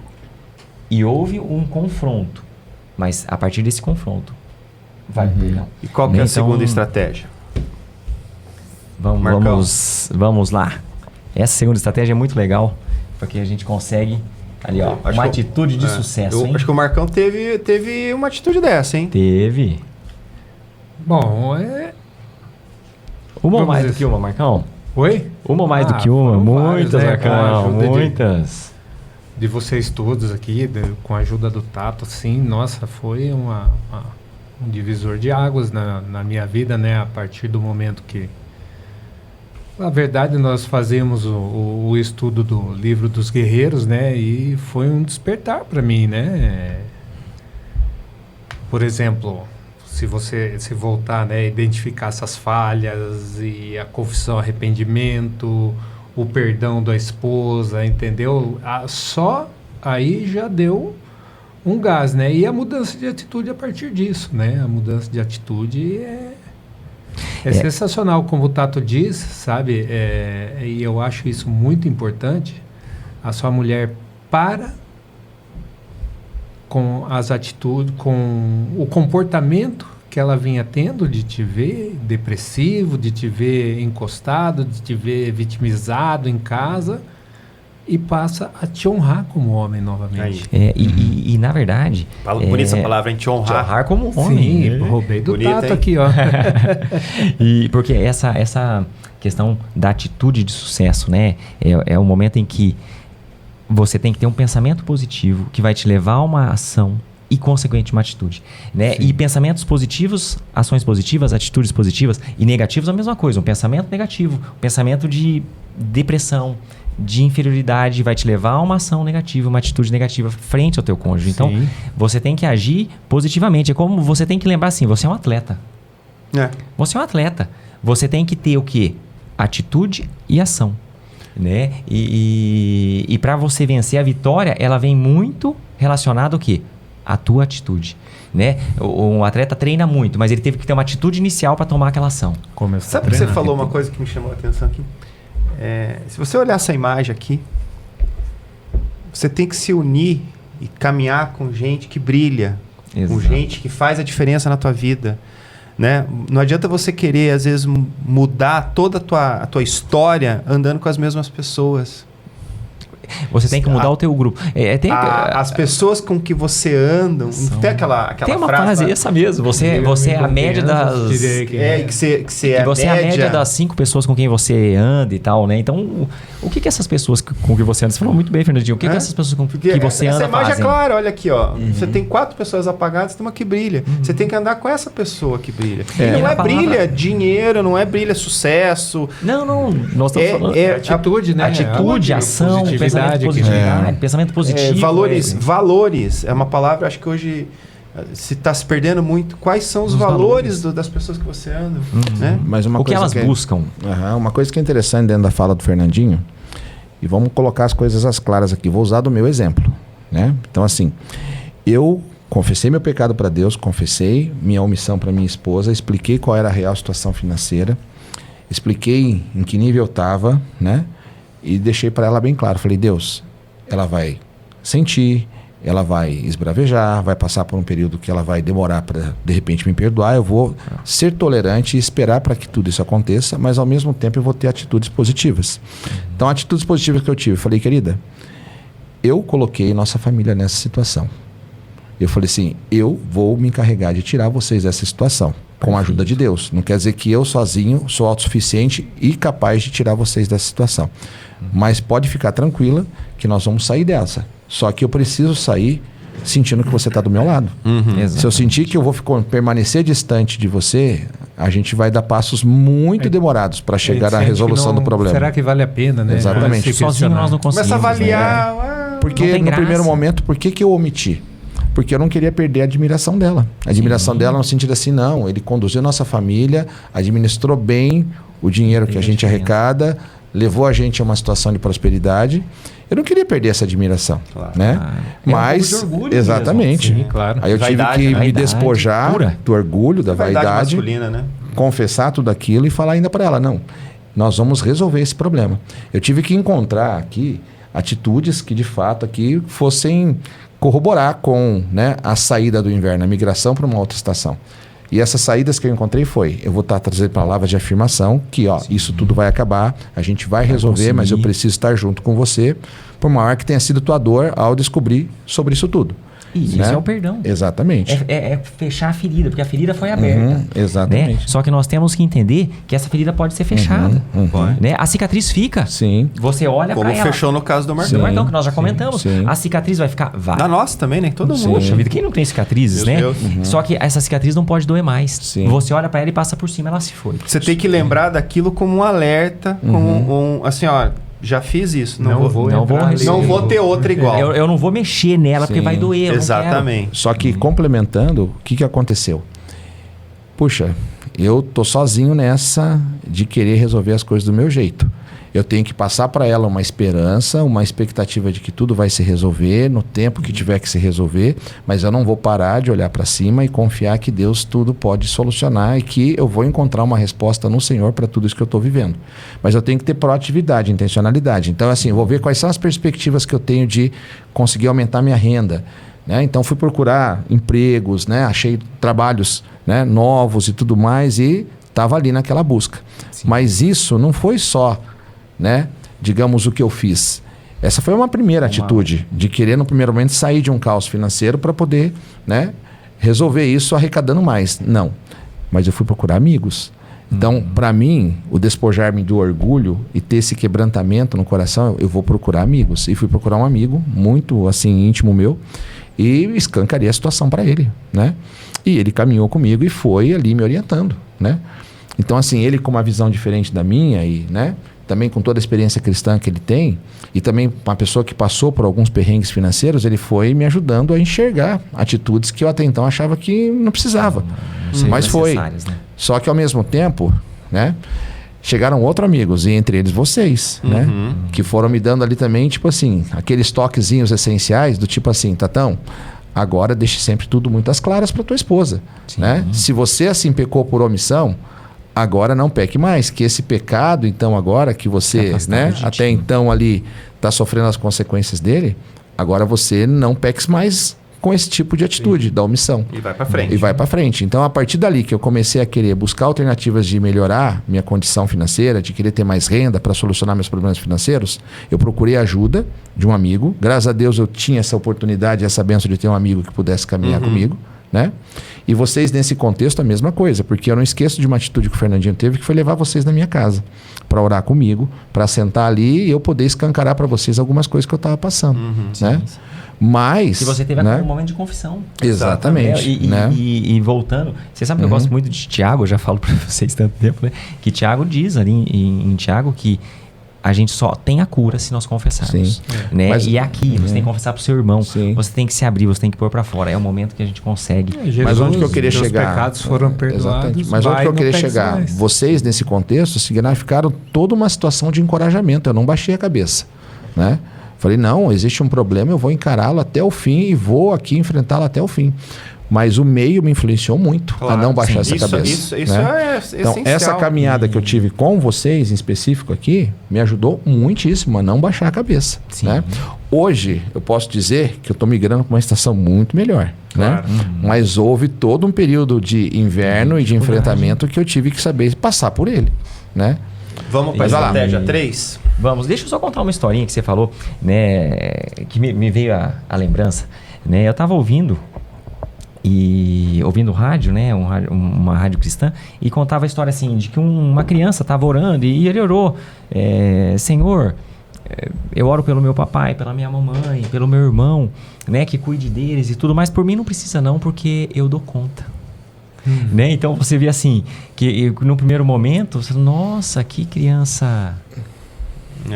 e houve um confronto, mas a partir desse confronto vai perdão. E qual que é a segunda estratégia? Vamos lá. Essa segunda estratégia é muito legal, porque a gente consegue ali, ó, uma atitude de sucesso, hein? Acho que o Marcão teve uma atitude dessa, hein? Teve. Bom, Uma ou Vamos mais ver do que uma, Marcão? Oi? Uma ou mais do que uma? foram Muitas, vários, né, Marcão, com a ajuda muitas. de vocês todos aqui, com a ajuda do Tato, assim, nossa, foi um divisor de águas na minha vida, né? A partir do momento que, na verdade, nós fazemos o estudo do livro dos guerreiros, né? E foi um despertar para mim, né? Por exemplo, se você se voltar, né, identificar essas falhas e a confissão, arrependimento, o perdão da esposa, entendeu? Só aí já deu um gás, né? E a mudança de atitude a partir disso, né? A mudança de atitude é sensacional, como o Tato diz, sabe? E eu acho isso muito importante. A sua mulher para com as atitudes, com o comportamento que ela vinha tendo de te ver depressivo, de te ver encostado, de te ver vitimizado em casa, e passa a te honrar como homem novamente. E na verdade... Fala por isso a palavra, a gente honrar. Te honrar como homem. Sim, roubei do Bonito, Tato hein? aqui, ó. E porque essa questão da atitude de sucesso, né? É o momento em que você tem que ter um pensamento positivo que vai te levar a uma ação e, consequentemente, uma atitude, né? E pensamentos positivos, ações positivas, atitudes positivas, e negativos a mesma coisa. Um pensamento negativo, um pensamento de depressão, de inferioridade, vai te levar a uma ação negativa, uma atitude negativa frente ao teu cônjuge. Então, você tem que agir positivamente. É como você tem que lembrar assim, você é um atleta. Você é um atleta. Você tem que ter o quê? Atitude e ação, né? E para você vencer a vitória, ela vem muito relacionada ao quê? A tua atitude, né? Um atleta treina muito, mas ele teve que ter uma atitude inicial para tomar aquela ação. Sabe que você falou uma coisa que me chamou a atenção aqui? Se você olhar essa imagem aqui, você tem que se unir e caminhar com gente que brilha, Exato. com gente que faz a diferença na tua vida, né? Não adianta você querer, às vezes, mudar toda a tua história andando com as mesmas pessoas. você tem que mudar o teu grupo. As pessoas com que você anda, tem aquela tem uma frase, frase essa mesmo. Você é a média das... você é a média das 5 pessoas com quem você anda e tal, né? Então, o que essas pessoas com que você anda... Você falou muito bem, Fernandinho. O que essas pessoas com que você anda essa imagem fazem? é clara, olha aqui, ó. Você tem 4 pessoas apagadas, tem uma que brilha. Você tem que andar com essa pessoa que brilha. E não é brilha dinheiro, não é brilha sucesso. Não. Nós estamos falando... atitude, né? Atitude, ação, pensamento positivo. Valores. É uma palavra, acho que hoje se está se perdendo muito. Quais são os valores das pessoas que você anda? Né? Mas o que elas buscam? Uma coisa que é interessante dentro da fala do Fernandinho, e vamos colocar as coisas às claras aqui. Vou usar do meu exemplo. Né? Então, assim, eu confessei meu pecado para Deus, confessei minha omissão para minha esposa, expliquei qual era a real situação financeira, expliquei em que nível eu estava, né? E deixei para ela bem claro. Falei, Deus, ela vai sentir, ela vai esbravejar, vai passar por um período que ela vai demorar para, de repente, me perdoar. Eu vou ser tolerante e esperar para que tudo isso aconteça, mas, ao mesmo tempo, eu vou ter atitudes positivas. Então, atitudes positivas que eu tive, falei, querida, eu coloquei nossa família nessa situação. Eu falei assim, eu vou me encarregar de tirar vocês dessa situação, com a ajuda de Deus. Não quer dizer que eu sozinho sou autossuficiente e capaz de tirar vocês dessa situação. Mas pode ficar tranquila que nós vamos sair dessa. Só que eu preciso sair sentindo que você está do meu lado. Se eu sentir que eu vou permanecer distante de você, a gente vai dar passos muito demorados para chegar à resolução do problema. Será que vale a pena, né? Exatamente. Sozinho nós não conseguimos. Começa a avaliar. Porque no primeiro momento, por que eu omiti? Porque eu não queria perder a admiração dela. A admiração dela no sentido assim, não, ele conduziu nossa família, administrou bem o dinheiro que a gente arrecada, levou a gente a uma situação de prosperidade. Eu não queria perder essa admiração, né? É Mas, um pouco de orgulho exatamente. Mesmo. Sim, claro. Aí eu Vaidade, tive que né? me despojar Pura. do orgulho, da vaidade, masculina, né? confessar tudo aquilo e falar ainda para ela, não, nós vamos resolver esse problema. Eu tive que encontrar aqui atitudes que, de fato, aqui fossem corroborar com, né, a saída do inverno, a migração para uma outra estação. E essas saídas que eu encontrei eu vou estar trazendo palavras de afirmação, que isso tudo vai acabar, a gente vai resolver, mas eu preciso estar junto com você, por maior que tenha sido tua dor ao descobrir sobre isso tudo. Isso é o perdão. Exatamente. É fechar a ferida, porque a ferida foi aberta. Exatamente. Né? Só que nós temos que entender que essa ferida pode ser fechada. Né? A cicatriz fica. Sim. Você olha para ela. Como fechou no caso do Marcão. Do Marcão, que nós já comentamos. Sim. A cicatriz vai ficar... Na nossa também, né? Todo mundo. Poxa vida, quem não tem cicatrizes, né? Deus. Só que essa cicatriz não pode doer mais. Sim. Você olha para ela e passa por cima, ela se foi. Você tem que lembrar daquilo como um alerta, como assim, ó, já fiz isso, não vou ter outra igual. Eu não vou mexer nela porque vai doer. Eu Exatamente. Só que complementando, o que aconteceu? Puxa, eu tô sozinho nessa de querer resolver as coisas do meu jeito. Eu tenho que passar para ela uma esperança, uma expectativa de que tudo vai se resolver no tempo que tiver que se resolver, mas eu não vou parar de olhar para cima e confiar que Deus tudo pode solucionar e que eu vou encontrar uma resposta no Senhor para tudo isso que eu estou vivendo. Mas eu tenho que ter proatividade, intencionalidade. Então, assim, eu vou ver quais são as perspectivas que eu tenho de conseguir aumentar minha renda. Né? Então, fui procurar empregos, né? Achei trabalhos, né, novos e tudo mais e estava ali naquela busca. Sim. Mas isso não foi só... né? Digamos o que eu fiz. Essa foi uma primeira atitude de querer no primeiro momento sair de um caos financeiro para poder, né, resolver isso arrecadando mais. Não, mas eu fui procurar amigos. Então, para mim, o despojar-me do orgulho e ter esse quebrantamento no coração, eu vou procurar amigos. E fui procurar um amigo muito assim íntimo meu e escancarei a situação para ele, né? E ele caminhou comigo e foi ali me orientando, né? Então, assim, ele com uma visão diferente da minha e, né, também com toda a experiência cristã que ele tem, e também uma pessoa que passou por alguns perrengues financeiros, ele foi me ajudando a enxergar atitudes que eu até então achava que não precisava. Mas foi. Né? Só que ao mesmo tempo, né, chegaram outros amigos, e entre eles vocês, né, que foram me dando ali também, tipo assim, aqueles toquezinhos essenciais, do tipo assim, Tatão, agora deixe sempre tudo muito às claras para tua esposa. Né? Se você assim pecou por omissão, agora não peque mais, que esse pecado, então agora que você, né, até então ali está sofrendo as consequências dele, agora você não peques mais com esse tipo de atitude, da omissão. E vai para frente. E vai para frente. Então, a partir dali que eu comecei a querer buscar alternativas de melhorar minha condição financeira, de querer ter mais renda para solucionar meus problemas financeiros, eu procurei ajuda de um amigo. Graças a Deus eu tinha essa oportunidade, essa bênção de ter um amigo que pudesse caminhar comigo, né? E vocês, nesse contexto, a mesma coisa, porque eu não esqueço de uma atitude que o Fernandinho teve, que foi levar vocês na minha casa para orar comigo, para sentar ali e eu poder escancarar para vocês algumas coisas que eu estava passando, né? Sim. Mas... Que você teve um momento de confissão. Exatamente. E voltando, você sabe que eu gosto muito de Tiago, eu já falo para vocês tanto tempo, né? Que Tiago diz ali em Tiago que a gente só tem a cura se nós confessarmos. Sim. Né? Mas, e aqui, você tem que confessar pro seu irmão. Sim. Você tem que se abrir, você tem que pôr para fora. É o momento que a gente consegue. Jesus, mas onde que eu queria chegar? Os pecados foram perdoados. Exatamente. Mas onde que eu queria chegar? Mais. Vocês, nesse contexto, significaram toda uma situação de encorajamento. Eu não baixei a cabeça, né? Falei, não, existe um problema, eu vou encará-lo até o fim e vou aqui enfrentá-lo até o fim. Mas o meio me influenciou muito a não baixar essa cabeça. Isso né? é então, essencial. essa caminhada que eu tive com vocês, em específico aqui, me ajudou muitíssimo a não baixar a cabeça. Né? Hoje, eu posso dizer que eu estou migrando para uma estação muito melhor. Claro. Né? Mas houve todo um período de inverno e de enfrentamento que eu tive que saber passar por ele. Né? Vamos para a estratégia 3? Vamos, deixa eu só contar uma historinha que você falou, né? Que me veio a lembrança. Né? Eu estava ouvindo rádio, né, uma rádio cristã, e contava a história assim, de que uma criança estava orando e ele orou, Senhor, eu oro pelo meu papai, pela minha mamãe, pelo meu irmão, né, que cuide deles e tudo, mas por mim não precisa não, porque eu dou conta. Né? Então você vê assim, que no primeiro momento, você, nossa, que criança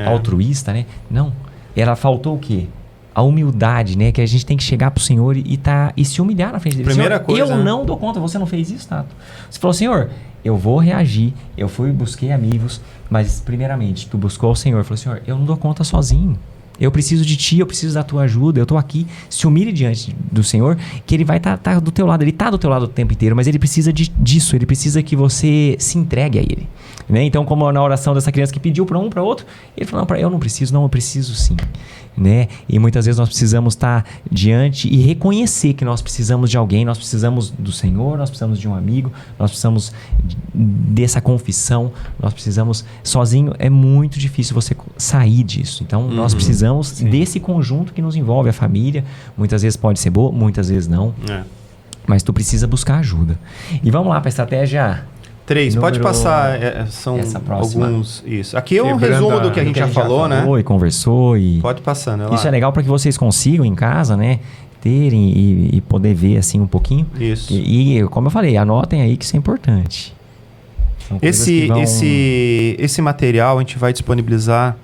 altruísta, né? Não, ela faltou o quê? A humildade, né? Que a gente tem que chegar pro Senhor e se humilhar na frente dele. Primeira Senhor, coisa, eu não dou conta. Você não fez isso, Tato? Você falou, Senhor, eu vou reagir. Eu busquei amigos, mas primeiramente, tu buscou o Senhor. Falou, Senhor, eu não dou conta sozinho. Eu preciso de ti, eu preciso da tua ajuda. Eu estou aqui. Se humilhe diante do Senhor, que Ele vai estar do teu lado. Ele está do teu lado o tempo inteiro, mas Ele precisa disso. Ele precisa que você se entregue a Ele. Né? Então, como na oração dessa criança que pediu para um, para outro, ele falou, não, eu não preciso, não, eu preciso sim. Né? E muitas vezes nós precisamos estar diante e reconhecer que nós precisamos de alguém, nós precisamos do Senhor, nós precisamos de um amigo, nós precisamos dessa confissão, nós precisamos, sozinho é muito difícil você sair disso. Então nós precisamos desse conjunto que nos envolve, a família, muitas vezes pode ser boa, muitas vezes não, mas tu precisa buscar ajuda. E vamos lá para a estratégia 3, pode passar, são alguns... Isso. Aqui é um resumo do que a gente já falou, né? E conversou e... Pode passar, né? Isso é legal para que vocês consigam em casa, né? Terem e poder ver assim um pouquinho. Isso. E como eu falei, anotem aí que isso é importante. Esse material a gente vai disponibilizar.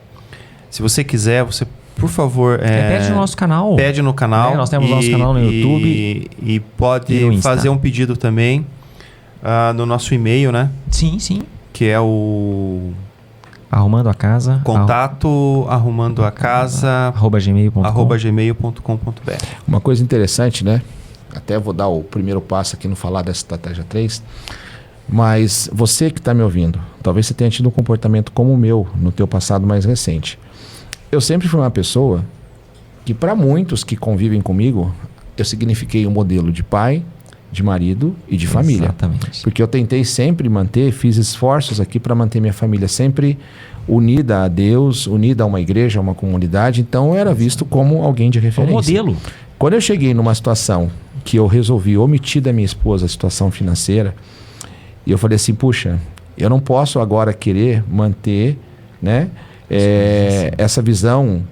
Se você quiser, você, por favor... pede no nosso canal. Pede no canal. Nós temos nosso canal no YouTube. E pode fazer um pedido também. No nosso e-mail, né? Sim, sim. Que é o... Arrumando a casa. Contato arrumando a casa @gmail.com.br. Uma coisa interessante, né? Até vou dar o primeiro passo aqui no falar dessa estratégia 3. Mas você que está me ouvindo, talvez você tenha tido um comportamento como o meu no teu passado mais recente. Eu sempre fui uma pessoa que, para muitos que convivem comigo, eu signifiquei um modelo de pai, de marido e de família. Exatamente. Porque eu tentei sempre fiz esforços aqui para manter minha família sempre unida a Deus, unida a uma igreja, a uma comunidade. Então eu era visto como alguém de referência. Um modelo. Quando eu cheguei numa situação que eu resolvi omitir da minha esposa a situação financeira, e eu falei assim, puxa, eu não posso agora querer manter, né, essa visão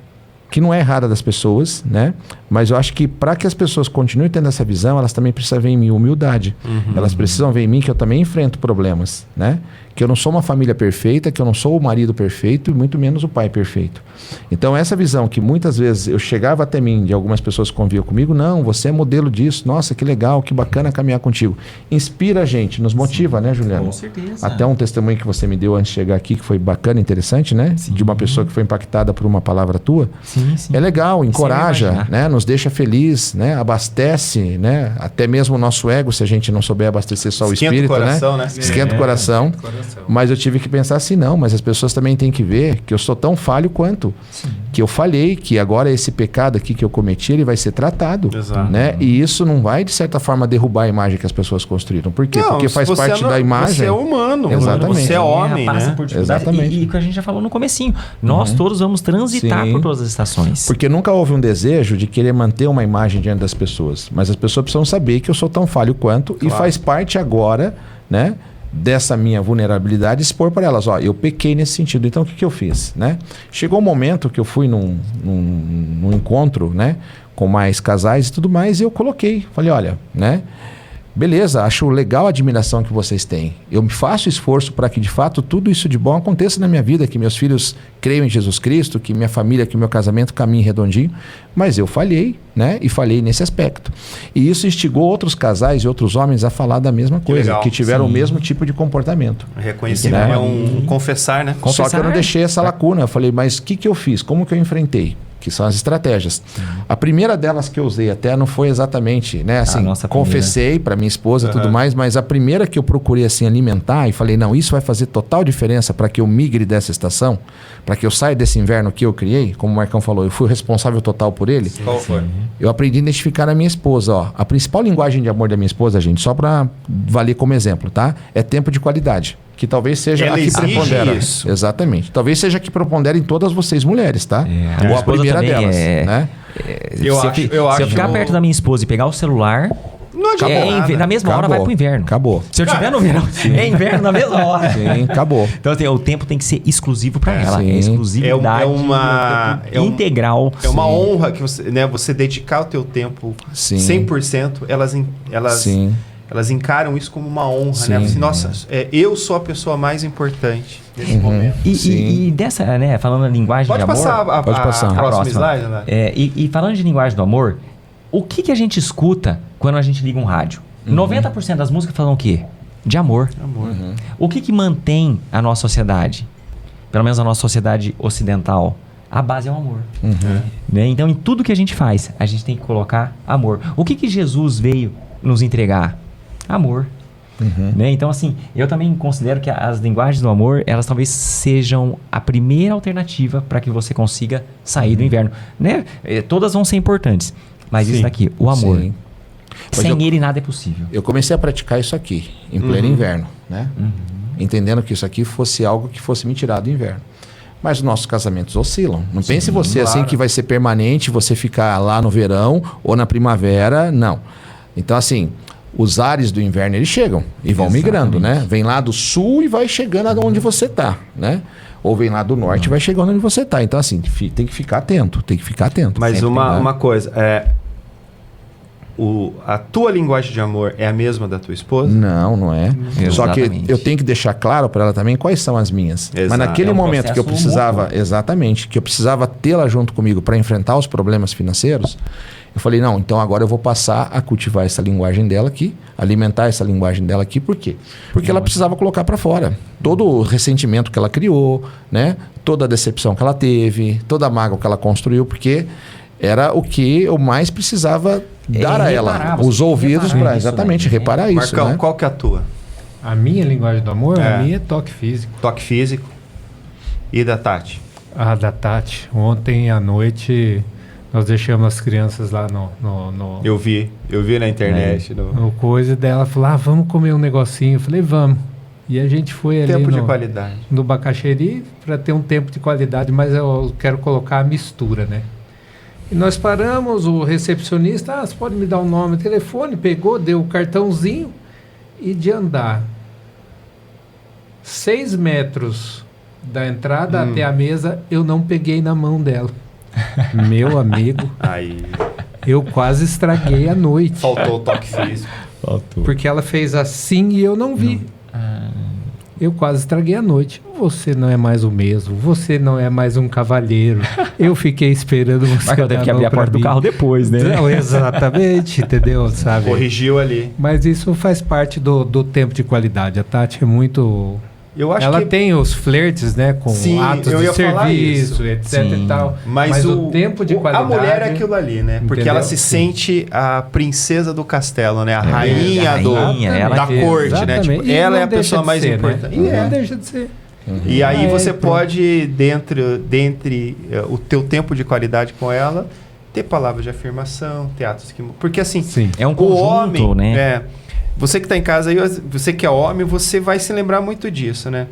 que não é errada das pessoas, né? Mas eu acho que para que as pessoas continuem tendo essa visão, elas também precisam ver em mim humildade. Elas precisam ver em mim que eu também enfrento problemas, né? Que eu não sou uma família perfeita, que eu não sou o marido perfeito e muito menos o pai perfeito. Então essa visão que muitas vezes eu chegava até mim de algumas pessoas que conviviam comigo, não, você é modelo disso, nossa, que legal, que bacana caminhar contigo. Inspira a gente, nos motiva, né, Juliano? Com certeza. Até um testemunho que você me deu antes de chegar aqui, que foi bacana, interessante, né? Sim. De uma pessoa que foi impactada por uma palavra tua. Sim, sim. É legal, encoraja, Sem né? Nos deixa feliz, né? Abastece, né? Até mesmo o nosso ego, se a gente não souber abastecer só o espírito, coração, né? Esquenta o coração. Mas eu tive que pensar assim, não, mas as pessoas também têm que ver que eu sou tão falho quanto. Sim. que eu falhei, que agora esse pecado aqui que eu cometi, ele vai ser tratado. Exato. Né? E isso não vai, de certa forma, derrubar a imagem que as pessoas construíram. Por quê? Não, Porque faz você parte da imagem. Você é humano. Exatamente. Você é homem, passa né? por dificuldade. Exatamente. E o que a gente já falou no comecinho. Nós todos vamos transitar Sim. por todas as estações. Porque nunca houve um desejo de querer manter uma imagem diante das pessoas. Mas as pessoas precisam saber que eu sou tão falho quanto e faz parte agora, né, dessa minha vulnerabilidade expor para elas. Ó, eu pequei nesse sentido. Então, o que eu fiz? Né? Chegou um momento que eu fui num encontro, né, com mais casais e tudo mais, e eu coloquei. Falei, olha, né? Beleza, acho legal a admiração que vocês têm. Eu me faço esforço para que, de fato, tudo isso de bom aconteça na minha vida, que meus filhos creiam em Jesus Cristo, que minha família, que o meu casamento caminhe redondinho. Mas eu falhei, né? E falhei nesse aspecto. E isso instigou outros casais e outros homens a falar da mesma coisa, legal. que tiveram Sim. o mesmo tipo de comportamento. Reconhecimento Né? é um confessar, né? Confessar. Só que eu não deixei essa lacuna. Eu falei, mas o que eu fiz? Como que eu enfrentei? Que são as estratégias. A primeira delas que eu usei até não foi exatamente, né? Assim, nossa confessei para minha esposa e tudo mais, mas a primeira que eu procurei assim alimentar e falei, não, isso vai fazer total diferença para que eu migre dessa estação, para que eu saia desse inverno que eu criei, como o Marcão falou, eu fui o responsável total por ele. Qual foi? Eu aprendi a identificar a minha esposa, ó. A principal linguagem de amor da minha esposa, gente, só para valer como exemplo, tá? É tempo de qualidade. Que talvez seja Ela a que exige prepondera. isso. Exatamente. Talvez seja a que prepondera em todas vocês mulheres, tá? A minha Ou a esposa primeira também delas, é- né? Se eu ficar perto da minha esposa e pegar o celular, Não adianta nada. na mesma hora Acabou. vai pro inverno. Acabou. Se eu tiver no verão, é inverno na mesma hora. Sim, acabou. Então assim, o tempo tem que ser exclusivo para ela. Sim. É exclusividade, tempo integral. É uma honra que você, né, você dedicar o teu tempo Sim. 100%. Sim. Elas encaram isso como uma honra, Sim. né? Assim, nossa, eu sou a pessoa mais importante nesse momento. E, e dessa, né, falando a linguagem Pode de amor... passar a Pode passar. próxima slide, André? E falando de linguagem do amor, o que a gente escuta quando a gente liga um rádio? 90% das músicas falam o quê? De amor. Amor. O que mantém a nossa sociedade? Pelo menos a nossa sociedade ocidental. A base é o amor. Né? Então, em tudo que a gente faz, a gente tem que colocar amor. O que Jesus veio nos entregar? Amor. Né? Então, assim, eu também considero que as linguagens do amor, elas talvez sejam a primeira alternativa para que você consiga sair do inverno. Né? Todas vão ser importantes. Mas isso daqui, o amor. Sim. Sem ele nada é possível. Eu comecei a praticar isso aqui, em pleno inverno, né? Entendendo que isso aqui fosse algo que fosse me tirar do inverno. Mas os nossos casamentos oscilam. Não pense você assim que vai ser permanente, você ficar lá no verão ou na primavera, não. Então, assim, os ares do inverno, eles chegam e vão migrando, né? Vem lá do sul e vai chegando aonde você está, né? Ou vem lá do norte e vai chegando onde você está. Então, assim, tem que ficar atento, Mas sempre, né? uma coisa, a tua linguagem de amor é a mesma da tua esposa? Não é. Só que Exatamente. eu tenho que deixar claro para ela também quais são as minhas. Exato. Mas naquele É um momento que eu processo precisava, mútuo. exatamente, que eu precisava tê-la junto comigo para enfrentar os problemas financeiros, eu falei, não, então agora eu vou passar a cultivar essa linguagem dela aqui, alimentar essa linguagem dela aqui, por quê? Porque ela precisava colocar para fora todo o ressentimento que ela criou, né? Toda a decepção que ela teve, toda a mágoa que ela construiu, porque era o que eu mais precisava dar a reparar, ela, você os tem que ouvidos reparar para isso, exatamente né? reparar isso, Marcão, né? qual que é a tua? A minha linguagem do amor, É. a minha é toque físico. Toque físico e da Tati? A da Tati. Ontem à noite nós deixamos as crianças lá no Eu vi na internet. no coisa dela. Falou, vamos comer um negocinho. Eu falei, vamos. E a gente foi ali Tempo de qualidade. no Bacaxeri para ter um tempo de qualidade, mas eu quero colocar a mistura, né? E nós paramos, o recepcionista, você pode me dar o nome, o telefone, pegou, deu o cartãozinho e de andar 6 metros da entrada até a mesa, eu não peguei na mão dela. Meu amigo, Aí eu quase estraguei a noite. faltou o toque físico. Porque ela fez assim e eu não vi. Eu quase estraguei a noite. Você não é mais o mesmo. Você não é mais um cavalheiro. Eu fiquei esperando você. Mas eu teve dar que a abrir mão a pra porta do mim. carro depois, né? Não, exatamente, entendeu? Sabe? Corrigiu ali. Mas isso faz parte do tempo de qualidade. A Tati é muito... Eu acho Ela que tem os flertes, né? Com Sim, atos eu de ia falar serviço, isso. etc Sim. e tal. Mas o tempo de a qualidade... mulher é aquilo ali, né? Porque Entendeu? ela se sente a princesa do castelo, né? A rainha, a rainha, ela da que- corte, né? exatamente. Tipo, E ela não é a deixa pessoa de mais ser, né? importante. E não deixa de ser. E aí você então. pode, dentre o teu tempo de qualidade com ela, ter palavras de afirmação, ter atos que... Porque assim, Sim. É um o conjunto, homem, né? você que está em casa aí, você que é homem, você vai se lembrar muito disso, né?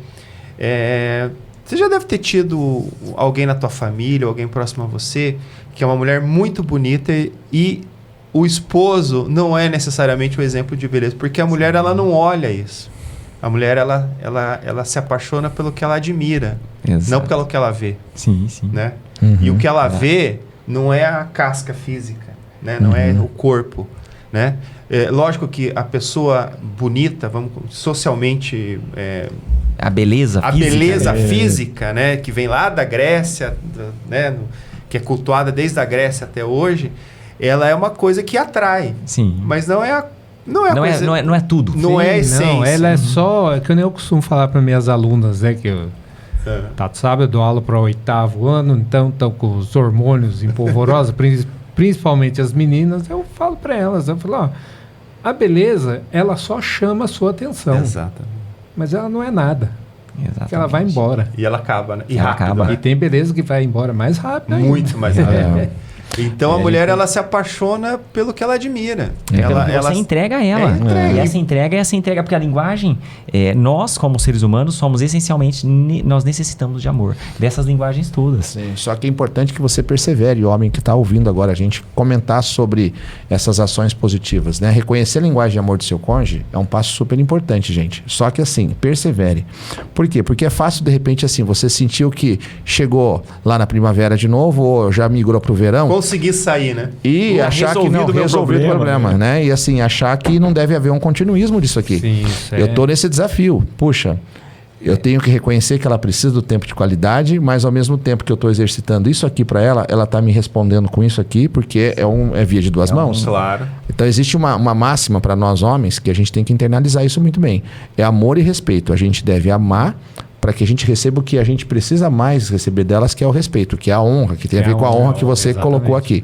Você já deve ter tido alguém na tua família, alguém próximo a você, que é uma mulher muito bonita e o esposo não é necessariamente o exemplo de beleza, porque a mulher, ela não olha isso. A mulher, ela se apaixona pelo que ela admira, Exato. não pelo que ela vê, Sim, sim. né? Uhum. E o que ela vê não é a casca física, né? Não é o corpo, né? Lógico que a pessoa bonita, socialmente... A beleza a física. beleza física, né? Que vem lá da Grécia, né? Que é cultuada desde a Grécia até hoje, ela é uma coisa que atrai. Sim. Mas não é Não é tudo. Não é a essência. Não, ela é só... É que eu costumo falar para minhas alunas, né? Que Tato sabe, eu dou aula para o 8º ano, então estão com os hormônios em polvorosa, principalmente as meninas. Eu falo para elas, eu falo, ó, a beleza, ela só chama a sua atenção. Exato. Mas ela não é nada. Exatamente. Porque ela vai embora. E ela acaba, né? E Ela rápido, acaba. né? E tem beleza que vai embora mais rápido ainda. Muito mais rápido. Então a mulher, ela se apaixona pelo que ela admira. Pelo que você entrega a ela. entrega. E essa entrega, porque a linguagem, nós como seres humanos somos essencialmente, nós necessitamos de amor. Dessas linguagens todas. Sim, só que é importante que você persevere, o homem que está ouvindo agora a gente comentar sobre essas ações positivas, né? Reconhecer a linguagem de amor do seu cônjuge é um passo super importante, gente. Só que assim, persevere. Por quê? Porque é fácil, de repente, assim, você sentiu que chegou lá na primavera de novo ou já migrou para o verão. Conseguir sair, né? E achar que não resolveu o problema, né? E assim, achar que não deve haver um continuismo disso aqui. Sim, isso Eu tô nesse desafio. Puxa, eu tenho que reconhecer que ela precisa do tempo de qualidade, mas ao mesmo tempo que eu estou exercitando isso aqui para ela, ela tá me respondendo com isso aqui, porque é via de duas mãos. Claro. Então existe uma máxima para nós homens que a gente tem que internalizar isso muito bem. É amor e respeito. A gente deve amar para que a gente receba o que a gente precisa mais receber delas, que é o respeito, que é a honra, que tem a ver com a honra que você colocou aqui.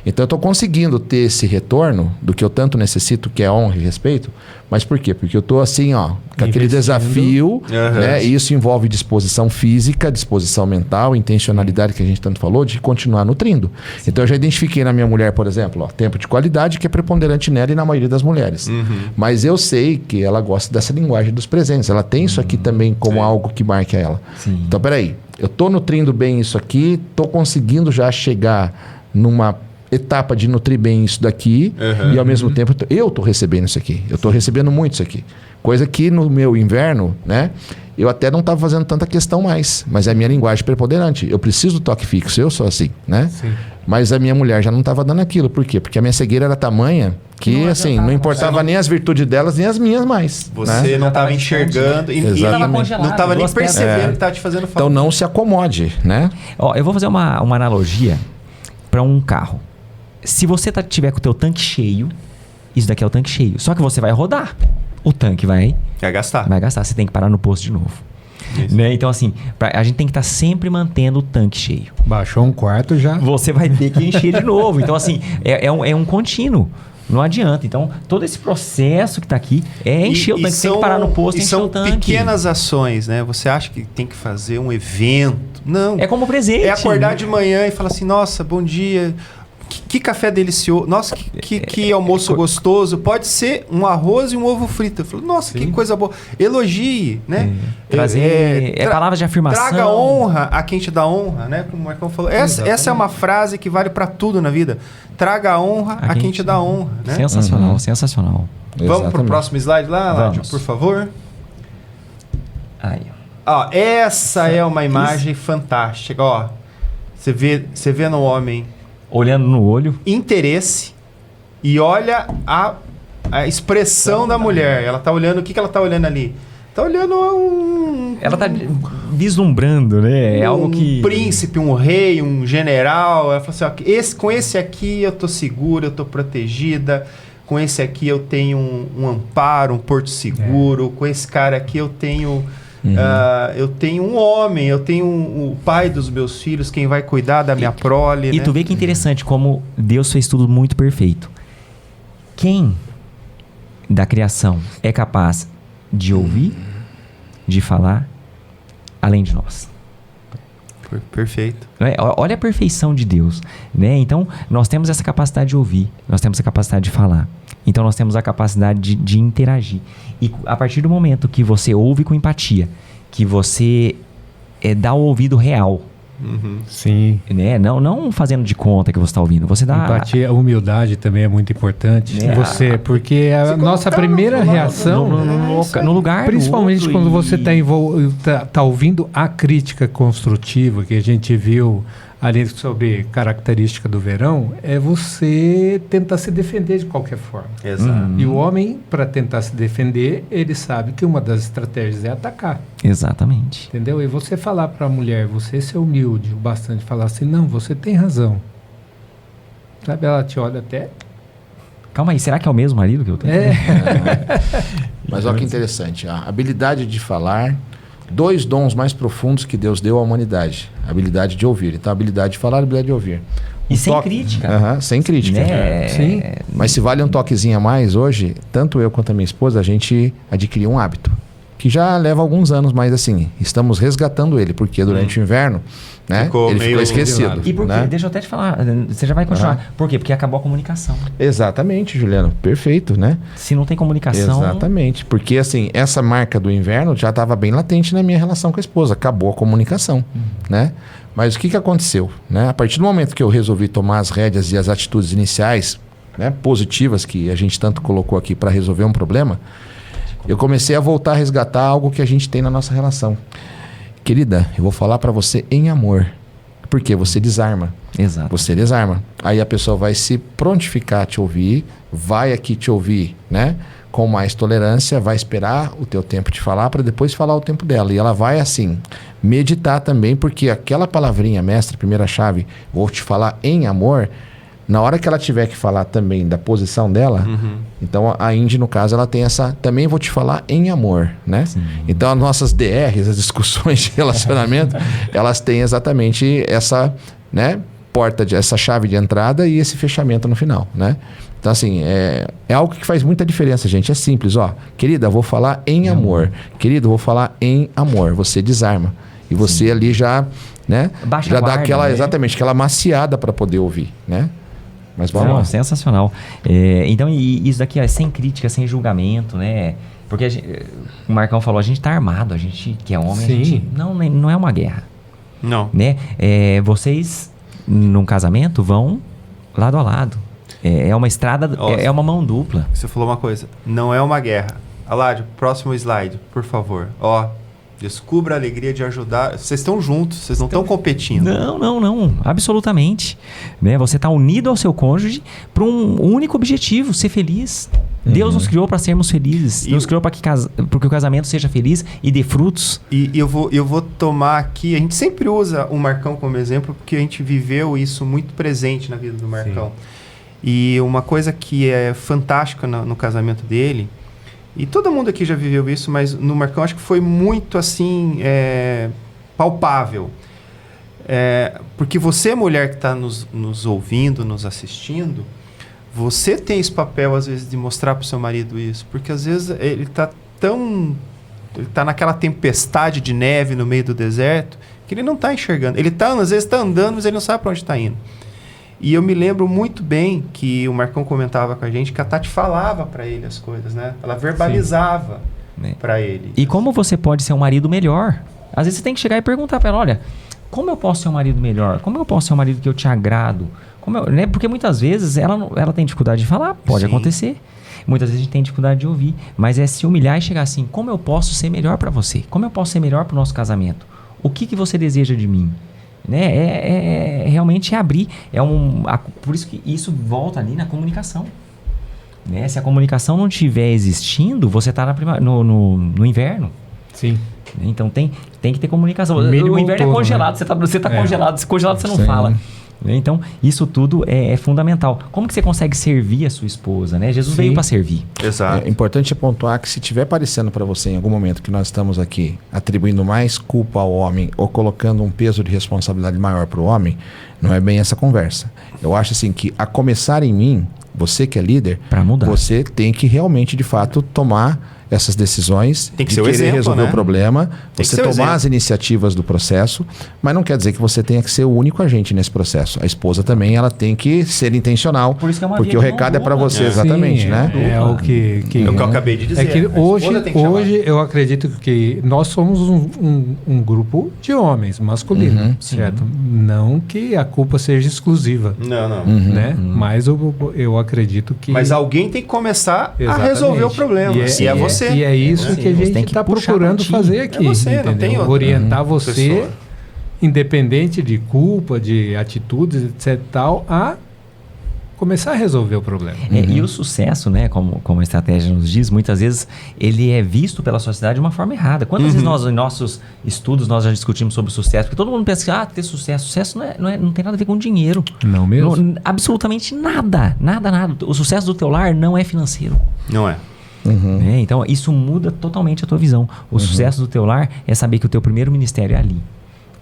Então eu estou conseguindo ter esse retorno do que eu tanto necessito, que é honra e respeito. Mas por quê? Porque eu estou assim, ó, com aquele desafio, né? E isso envolve disposição física, disposição mental, intencionalidade que a gente tanto falou, de continuar nutrindo. Sim. Então eu já identifiquei na minha mulher, por exemplo, ó, tempo de qualidade, que é preponderante nela e na maioria das mulheres. Mas eu sei que ela gosta dessa linguagem dos presentes. Ela tem isso aqui também como algo que marque a ela. Sim. Então, peraí, eu estou nutrindo bem isso aqui, estou conseguindo já chegar numa etapa de nutrir bem isso daqui e ao mesmo tempo eu estou recebendo isso aqui. Eu estou recebendo muito isso aqui. Coisa que no meu inverno, né, eu até não estava fazendo tanta questão mais, mas é a minha linguagem preponderante. Eu preciso do toque fixo, eu sou assim, né? Sim. Mas a minha mulher já não estava dando aquilo. Por quê? Porque a minha cegueira era tamanha que, assim, não importava nem as virtudes delas, nem as minhas mais. Você não estava enxergando e não estava nem percebendo que estava te fazendo falta. Então não se acomode, né? Ó, eu vou fazer uma analogia para um carro. Se você tiver com o teu tanque cheio, isso daqui é o tanque cheio. Só que você vai rodar. O tanque vai gastar. Vai gastar. Você tem que parar no posto de novo. Né? Então, assim, a gente tem que estar sempre mantendo o tanque cheio. Baixou um quarto já. Você vai ter que encher de novo. Então, assim, é um contínuo. Não adianta. Então, todo esse processo que está aqui é encher o tanque. Tem que parar no posto e encher o tanque. São pequenas ações, né? Você acha que tem que fazer um evento. Não. É como presente. É acordar de manhã e falar assim, nossa, bom dia... Que café delicioso. Nossa, que almoço gostoso. Pode ser um arroz e um ovo frito. Eu falo, nossa, que coisa boa. Elogie, né? Trazer palavras de afirmação. Traga honra a quem te dá honra, né? Como o Marcão falou. Essa é uma frase que vale para tudo na vida. Traga honra a quem te dá honra. Né? Sensacional, sensacional. Vamos pro próximo slide lá, Ládio, por favor. Aí. Ó, essa é uma imagem fantástica. Ó, você vê no homem... Olhando no olho. Interesse. E olha a expressão da mulher. Ela tá olhando... O que ela tá olhando ali? Tá olhando Ela tá vislumbrando, né? É algo que... Um príncipe, um rei, um general. Ela fala assim, ó, com esse aqui eu tô segura, eu tô protegida. Com esse aqui eu tenho um amparo, um porto seguro. Com esse cara aqui eu tenho... eu tenho um homem, eu tenho o pai dos meus filhos, quem vai cuidar da minha prole. E né? tu vê que interessante como Deus fez tudo muito perfeito. Quem da criação é capaz de ouvir, de falar além de nós. Perfeito. Né? Olha a perfeição de Deus, né? Então, nós temos essa capacidade de ouvir, nós temos a capacidade de falar. Então, nós temos a capacidade de interagir. E a partir do momento que você ouve com empatia, que você dá o ouvido real, Sim. né? Não fazendo de conta que você está ouvindo, você dá... Empatia, humildade também é muito importante. Porque a nossa primeira reação... no lugar Principalmente do outro quando você tá ouvindo a crítica construtiva que a gente viu ali sobre característica do verão, é você tentar se defender de qualquer forma. Exato. E o homem, para tentar se defender, ele sabe que uma das estratégias é atacar. Exatamente. Entendeu? E você falar para a mulher, você ser humilde o bastante, falar assim, não, você tem razão. Sabe, ela te olha até... Calma aí, será que é o mesmo marido que eu tenho? Mas olha que interessante, a habilidade de falar, 2 dons mais profundos que Deus deu à humanidade. A habilidade de ouvir. Então, a habilidade de falar, a habilidade de ouvir. E sem crítica. Sem crítica. Né? Sim. Mas se vale um toquezinho a mais, hoje, tanto eu quanto a minha esposa, a gente adquiriu um hábito. Que já leva alguns anos, mas assim, estamos resgatando ele, porque durante o inverno, né, ele ficou esquecido. E por quê? Né? Deixa eu até te falar, você já vai continuar. Por quê? Porque acabou a comunicação. Exatamente, Juliano. Perfeito, né? Se não tem comunicação... Exatamente. Porque assim, essa marca do inverno já estava bem latente na minha relação com a esposa. Acabou a comunicação, né? Mas o que aconteceu? Né? A partir do momento que eu resolvi tomar as rédeas e as atitudes iniciais, né, positivas que a gente tanto colocou aqui para resolver um problema, eu comecei a voltar a resgatar algo que a gente tem na nossa relação. Querida, eu vou falar para você em amor. Porque você desarma. Exato. Você desarma. Aí a pessoa vai se prontificar a te ouvir, vai aqui te ouvir, né? Com mais tolerância, vai esperar o teu tempo de falar para depois falar o tempo dela. E ela vai, assim, meditar também, porque aquela palavrinha, mestre, primeira chave, vou te falar em amor... Na hora que ela tiver que falar também da posição dela, então a Indy, no caso, ela tem essa... Também vou te falar em amor, né? Sim. Então as nossas DRs, as discussões de relacionamento, elas têm exatamente essa, né, essa chave de entrada e esse fechamento no final, né? Então assim, é algo que faz muita diferença, gente. É simples, ó. Querida, vou falar em amor. Querido, vou falar em amor. Você desarma. E você ali já, né? Baixa já a guarda, dá aquela, né? Exatamente, aquela maciada para poder ouvir, né? Mas vamos lá. Sensacional. Então, e isso daqui é sem crítica, sem julgamento, né? Porque o Marcão falou, a gente tá armado, a gente que é homem, Sim. a gente não é uma guerra. Não. Né? Vocês, num casamento, vão lado a lado. É uma estrada, é uma mão dupla. Você falou uma coisa, não é uma guerra. Aládio, próximo slide, por favor. Ó, descubra a alegria de ajudar. Vocês estão juntos, vocês não estão competindo. Não, absolutamente. Né? Você está unido ao seu cônjuge para um único objetivo, ser feliz. Deus nos criou para sermos felizes. Deus nos criou para que o casamento seja feliz e dê frutos. E eu vou tomar aqui, a gente sempre usa o Marcão como exemplo, porque a gente viveu isso muito presente na vida do Marcão. Sim. E uma coisa que é fantástica no casamento dele, e todo mundo aqui já viveu isso, mas no Marcão acho que foi muito assim, palpável. Porque você, mulher que está nos ouvindo, nos assistindo, você tem esse papel, às vezes, de mostrar para o seu marido isso. Porque, às vezes, ele está naquela tempestade de neve no meio do deserto que ele não está enxergando. Ele às vezes está andando, mas ele não sabe para onde está indo. E eu me lembro muito bem que o Marcão comentava com a gente que a Tati falava para ele as coisas, né? Ela verbalizava para ele. E como você pode ser um marido melhor? Às vezes você tem que chegar e perguntar para ela, olha, como eu posso ser um marido melhor? Como eu posso ser um marido que eu te agrado? Né? Porque muitas vezes ela tem dificuldade de falar, pode acontecer. Muitas vezes a gente tem dificuldade de ouvir, mas é se humilhar e chegar assim, como eu posso ser melhor para você? Como eu posso ser melhor para o nosso casamento? O que você deseja de mim? Né? Realmente abrir. Por isso que isso volta ali na comunicação. Né? Se a comunicação não estiver existindo, você está no inverno. Sim. Então tem que ter comunicação. Mínimo o inverno todo, é congelado, né? você está congelado. Se congelado você não Sim. fala. Então, isso tudo é fundamental. Como que você consegue servir a sua esposa, né? Jesus veio para servir. Exato. É importante pontuar que se estiver parecendo para você em algum momento que nós estamos aqui atribuindo mais culpa ao homem ou colocando um peso de responsabilidade maior para o homem, não é bem essa conversa. Eu acho assim que a começar em mim, você que é líder, Pra mudar. você tem que realmente, de fato, tomar essas decisões, Tem que de ser o querer exemplo, resolver né? o problema, Tem que você ser o tomar exemplo. as iniciativas do processo, mas não quer dizer que você tenha que ser o único agente nesse processo. A esposa também ela tem que ser intencional, Por isso que é uma porque via o de mão recado é para dupla. você, É. exatamente, Sim, né? É o que É o que eu acabei de dizer. É que A esposa tem que chamar. hoje eu acredito que nós somos um grupo de homens masculinos, certo? Não que a culpa seja exclusiva, Não. né? Mas eu acredito que... Mas alguém tem que começar a Exatamente. resolver o problema. E é você. E é isso Sim, que a você gente tem que está puxar procurando pra ti. fazer aqui. É você, não entendeu? tem outra Orientar você, pessoa. independente de culpa, de atitudes, etc. tal, a começar a resolver o problema. E o sucesso, né, como a estratégia nos diz, muitas vezes ele é visto pela sociedade de uma forma errada. Quantas vezes nós, em nossos estudos, nós já discutimos sobre sucesso? Porque todo mundo pensa que ter sucesso. Sucesso não tem nada a ver com dinheiro. Não mesmo? Absolutamente nada. Nada. O sucesso do teu lar não é financeiro. Não é. Né? Então, isso muda totalmente a tua visão. O sucesso do teu lar é saber que o teu primeiro ministério é ali.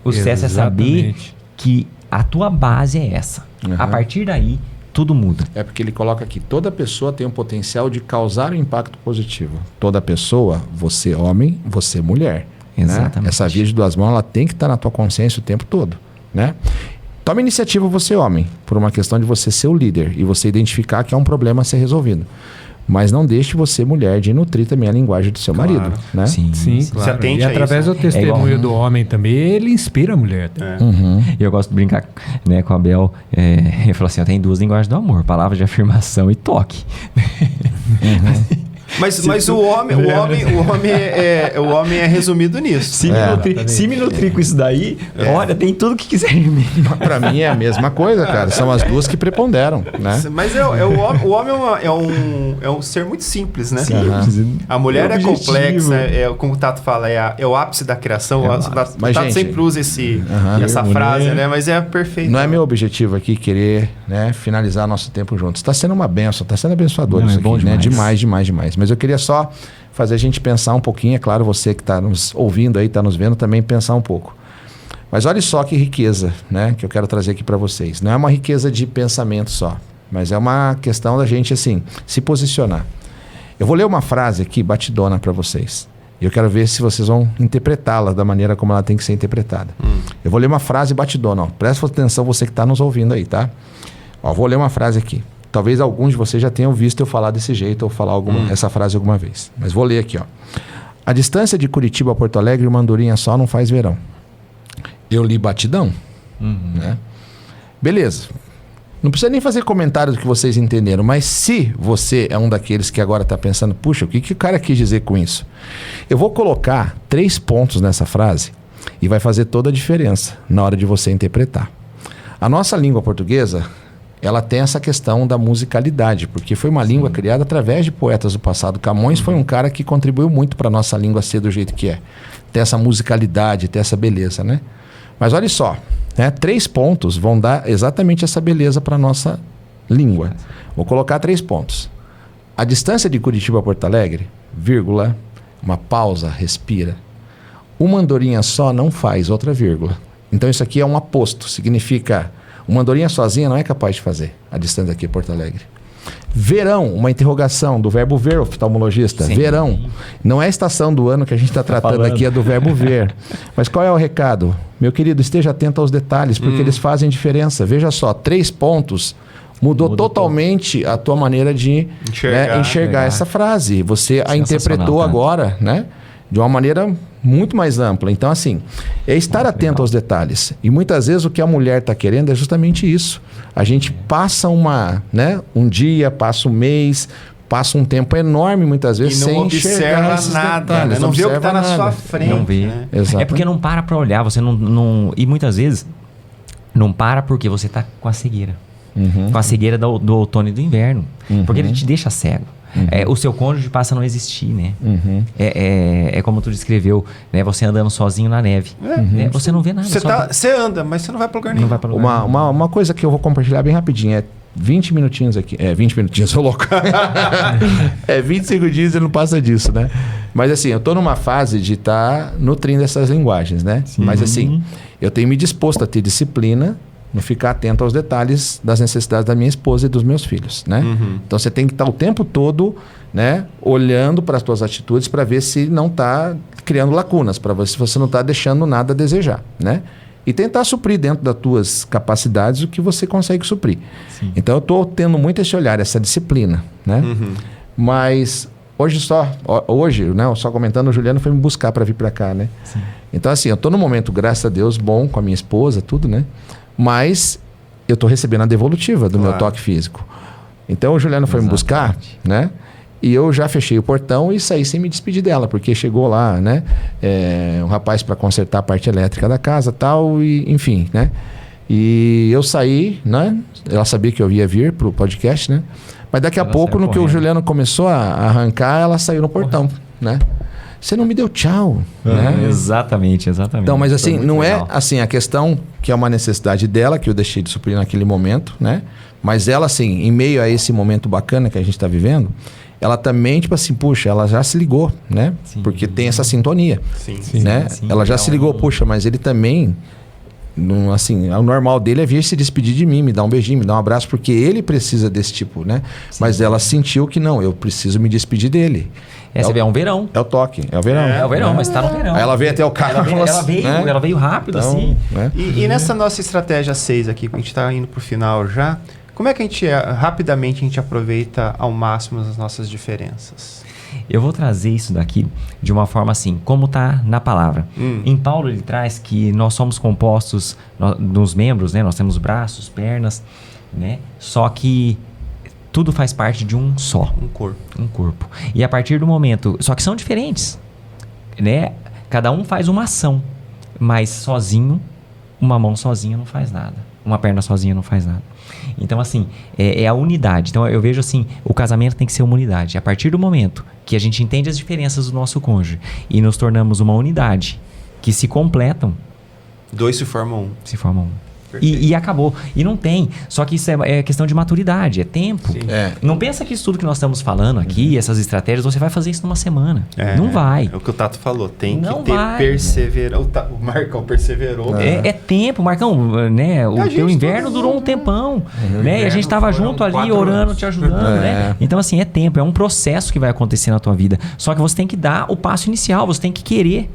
O sucesso é saber Exatamente. que a tua base é essa. A partir daí, tudo muda. É porque ele coloca aqui, toda pessoa tem o potencial de causar um impacto positivo. Toda pessoa, você homem, você mulher. Né? Exatamente. Essa via de duas mãos, ela tem que estar na tua consciência o tempo todo, né? Toma iniciativa você homem, por uma questão de você ser o líder e você identificar que é um problema a ser resolvido. Mas não deixe você, mulher, de nutrir também a linguagem do seu Claro. marido, né? Sim, claro. atente E a através isso, do testemunho do homem também, ele inspira a mulher. E eu gosto de brincar, né, com a Bel. Ele falou assim: tem duas linguagens do amor: palavras de afirmação e toque. Mas o homem é resumido nisso. Se me nutrir com isso daí, olha, tem tudo que quiser em mim. Pra mim é a mesma coisa, cara. São as duas que preponderam, né? Mas o homem é um ser muito simples, né? A mulher é objetivo. complexa, como o Tato fala, é o ápice da criação. O Tato Mas, gente, sempre usa essa frase, né? Mas é perfeito. Não é meu objetivo aqui querer, né, finalizar nosso tempo juntos. Está sendo uma benção, está sendo abençoador Não, isso é bom aqui, né? demais. Demais. Mas eu queria só fazer a gente pensar um pouquinho, é claro, você que está nos ouvindo aí, está nos vendo, também pensar um pouco. Mas olha só que riqueza, né, que eu quero trazer aqui para vocês. Não é uma riqueza de pensamento só, mas é uma questão da gente, assim, se posicionar. Eu vou ler uma frase aqui, batidona, para vocês. E eu quero ver se vocês vão interpretá-la da maneira como ela tem que ser interpretada. Eu vou ler uma frase batidona, ó. Presta atenção você que está nos ouvindo aí, tá? Ó, vou ler uma frase aqui. Talvez alguns de vocês já tenham visto eu falar desse jeito ou falar essa frase alguma vez. Mas vou ler aqui, ó. A distância de Curitiba a Porto Alegre, uma andorinha só não faz verão. Eu li batidão, né? Beleza. Não precisa nem fazer comentário do que vocês entenderam, mas se você é um daqueles que agora está pensando, puxa, o que o cara quis dizer com isso? Eu vou colocar 3 pontos nessa frase e vai fazer toda a diferença na hora de você interpretar. A nossa língua portuguesa, ela tem essa questão da musicalidade, porque foi uma língua criada através de poetas do passado. Camões foi um cara que contribuiu muito para a nossa língua ser do jeito que é. Ter essa musicalidade, ter essa beleza, né? Mas olha só, né? 3 pontos vão dar exatamente essa beleza para a nossa língua. Vou colocar 3 pontos. A distância de Curitiba a Porto Alegre, vírgula, uma pausa, respira. Uma andorinha só não faz outra vírgula. Então isso aqui é um aposto, significa... Uma andorinha sozinha não é capaz de fazer a distância aqui em Porto Alegre. Verão, uma interrogação do verbo ver, oftalmologista. Sim. Verão. Não é a estação do ano que a gente está tratando falando. aqui, é do verbo ver. Mas qual é o recado? Meu querido, esteja atento aos detalhes, porque eles fazem diferença. Veja só, 3 pontos mudou totalmente a tua maneira de enxergar essa frase. Você a interpretou Tato. agora, né? De uma maneira muito mais ampla. Então, assim, é estar atento aos detalhes. E muitas vezes o que a mulher está querendo é justamente isso. A gente passa um dia, passa um mês, passa um tempo enorme, muitas vezes, E não sem enxergar observa esses nada, detalhes. né? Não vê o que está na observa sua nada. frente. Não vê. Né? Exato. É porque não para olhar, você não. E muitas vezes não para porque você tá com a cegueira. Com a cegueira do outono e do inverno. Porque ele te deixa cego. O seu cônjuge passa a não existir, né? É como tu descreveu, né? Você andando sozinho na neve. Né? Você não vê nada. Você anda, mas você não vai para lugar nenhum. Não vai pra lugar nenhum. Uma coisa que eu vou compartilhar bem rapidinho é 20 minutinhos aqui. 20 minutinhos, sou louco. 25 dias e não passa disso, né? Mas assim, eu tô numa fase de estar nutrindo essas linguagens, né? Mas assim, eu tenho me disposto a ter disciplina no ficar atento aos detalhes das necessidades da minha esposa e dos meus filhos, né? Então você tem que estar o tempo todo, né, olhando para as tuas atitudes para ver se não está criando lacunas, para ver se você não está deixando nada a desejar, né? E tentar suprir dentro das tuas capacidades o que você consegue suprir. Sim. Então eu estou tendo muito esse olhar, essa disciplina, né? Mas hoje, né, só comentando, o Juliano foi me buscar para vir para cá, né? Sim. Então assim, eu estou num momento, graças a Deus, bom com a minha esposa, tudo, né? Mas eu estou recebendo a devolutiva do meu toque físico. Então o Juliano foi me buscar, né? E eu já fechei o portão e saí sem me despedir dela, porque chegou lá, né? Um rapaz para consertar a parte elétrica da casa, tal, e enfim, né? E eu saí, né? Ela sabia que eu ia vir pro podcast, né? Mas daqui a pouco, no que o Juliano começou a arrancar, ela saiu no portão, né? Você não me deu tchau, né? Exatamente. Então, mas assim, não legal. é assim a questão que é uma necessidade dela, que eu deixei de suprir naquele momento, né? Mas ela, assim, em meio a esse momento bacana que a gente está vivendo, ela também, tipo assim, puxa, ela já se ligou, né? Sim. Porque tem essa sintonia, Sim. né? Sim. Ela já se ligou, puxa, mas ele também, assim, o normal dele é vir se despedir de mim, me dar um beijinho, me dar um abraço, porque ele precisa desse tipo, né? Mas ela sentiu que não, eu preciso me despedir dele. Você vê, é um verão. É o toque, é o verão. É o verão, mas tá no verão. Aí ela veio até o carro. Ela veio rápido, Então, assim. né? E nessa nossa estratégia 6 aqui, que a gente está indo para o final já, como é que a gente, rapidamente, a gente aproveita ao máximo as nossas diferenças? Eu vou trazer isso daqui de uma forma assim, como está na palavra. Em Paulo ele traz que nós somos compostos dos membros, né? Nós temos braços, pernas, né? Só que tudo faz parte de um só. Um corpo. E a partir do momento... Só que são diferentes, né? Cada um faz uma ação, mas sozinho, uma mão sozinha não faz nada. Uma perna sozinha não faz nada. Então, assim, é a unidade. Então, eu vejo assim, o casamento tem que ser uma unidade. A partir do momento que a gente entende as diferenças do nosso cônjuge e nos tornamos uma unidade, que se completam, Dois se formam um. se formam um. E acabou. E não tem. Só que isso é questão de maturidade, é tempo. Sim. É. Não pensa que isso tudo que nós estamos falando aqui, essas estratégias, você vai fazer isso numa semana. Não vai. É o que o Tato falou. Tem Não que ter vai. perseverança. O Marcão perseverou. É tempo, Marcão, né? O gente teu inverno todo durou um mundo, tempão, né? E a gente tava foram junto ali 4 orando, anos. te ajudando, né? Então, assim, é tempo, é um processo que vai acontecer na tua vida. Só que você tem que dar o passo inicial, você tem que querer,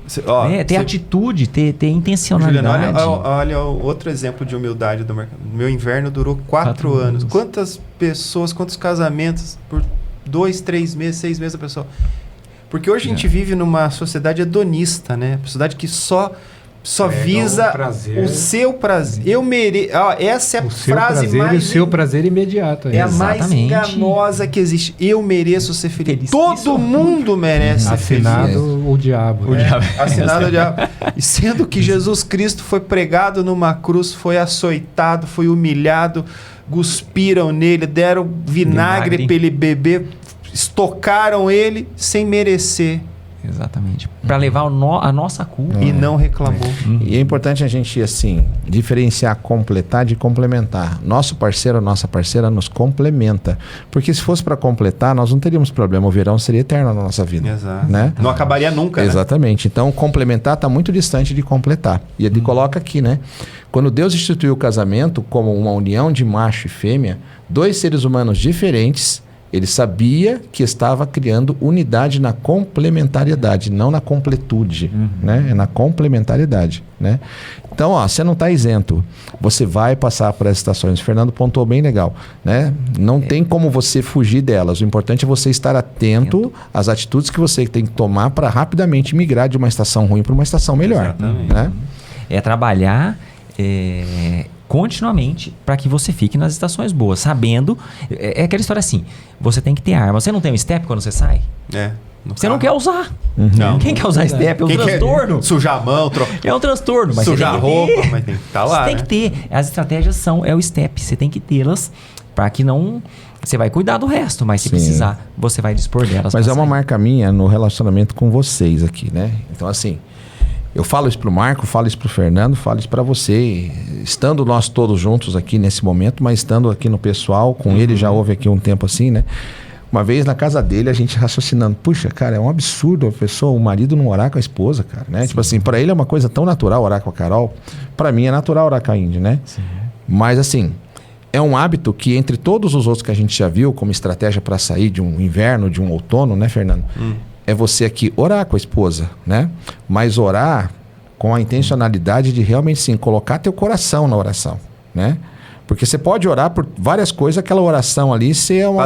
né? Ter atitude, ter Juliano, intencionalidade. olha outro exemplo de humildade do Marcão. Meu inverno durou 4 anos. Quantas pessoas, quantos casamentos por 2, 3 meses, 6 meses a pessoa... Porque hoje a gente vive numa sociedade hedonista, né? Sociedade que só visa o seu prazer. Eu mereço... Essa é a frase mais... E o seu prazer imediato. É a mais Exatamente. enganosa que existe. Eu mereço ser feliz. Todo mundo merece ser feliz. Assinado o diabo. Assinado o diabo. E sendo que Jesus Cristo foi pregado numa cruz, foi açoitado, foi humilhado, cuspiram nele, deram vinagre para ele beber, estocaram ele sem merecer. Exatamente. Para levar a nossa culpa. E não reclamou. E é importante a gente, assim, diferenciar completar de complementar. Nosso parceiro, nossa parceira nos complementa. Porque se fosse para completar, nós não teríamos problema. O verão seria eterno na nossa vida. Exato. Né? Não acabaria nunca, né? Exatamente. Então, complementar está muito distante de completar. E ele coloca aqui, né? Quando Deus instituiu o casamento como uma união de macho e fêmea, 2 seres humanos diferentes, ele sabia que estava criando unidade na complementariedade, não na completude, né? É na complementariedade, né? Então, você não está isento. Você vai passar por essas estações. O Fernando pontuou bem legal, né? Não tem como você fugir delas. O importante é você estar atento às atitudes que você tem que tomar para rapidamente migrar de uma estação ruim para uma estação melhor, né? É trabalhar continuamente para que você fique nas estações boas, sabendo... É aquela história assim, você tem que ter arma. Você não tem um step quando você sai? Você não quer usar. Não. Quem quer usar step? É um transtorno. Sujar a mão, É um transtorno. Mas sujar a você tem que roupa, ter. mas tem que estar lá, Você tem que ter. As estratégias é o step. Você tem que tê-las para que não... Você vai cuidar do resto, mas se precisar, você vai dispor delas. Mas pra é uma sair. marca minha no relacionamento com vocês aqui, né? Então, assim... Eu falo isso pro Marco, falo isso pro Fernando, falo isso para você. Estando nós todos juntos aqui nesse momento, mas estando aqui no pessoal, com ele já houve aqui um tempo assim, né? Uma vez na casa dele, a gente raciocinando, puxa, cara, é um absurdo a pessoa, o marido não orar com a esposa, cara, né? Sim. Tipo assim, para ele é uma coisa tão natural orar com a Carol, para mim é natural orar com a Índia, né? Sim. Mas assim, é um hábito que entre todos os outros que a gente já viu como estratégia para sair de um inverno, de um outono, né, Fernando? É você aqui orar com a esposa, né? Mas orar com a intencionalidade de realmente sim colocar teu coração na oração, né? Porque você pode orar por várias coisas, aquela oração ali ser uma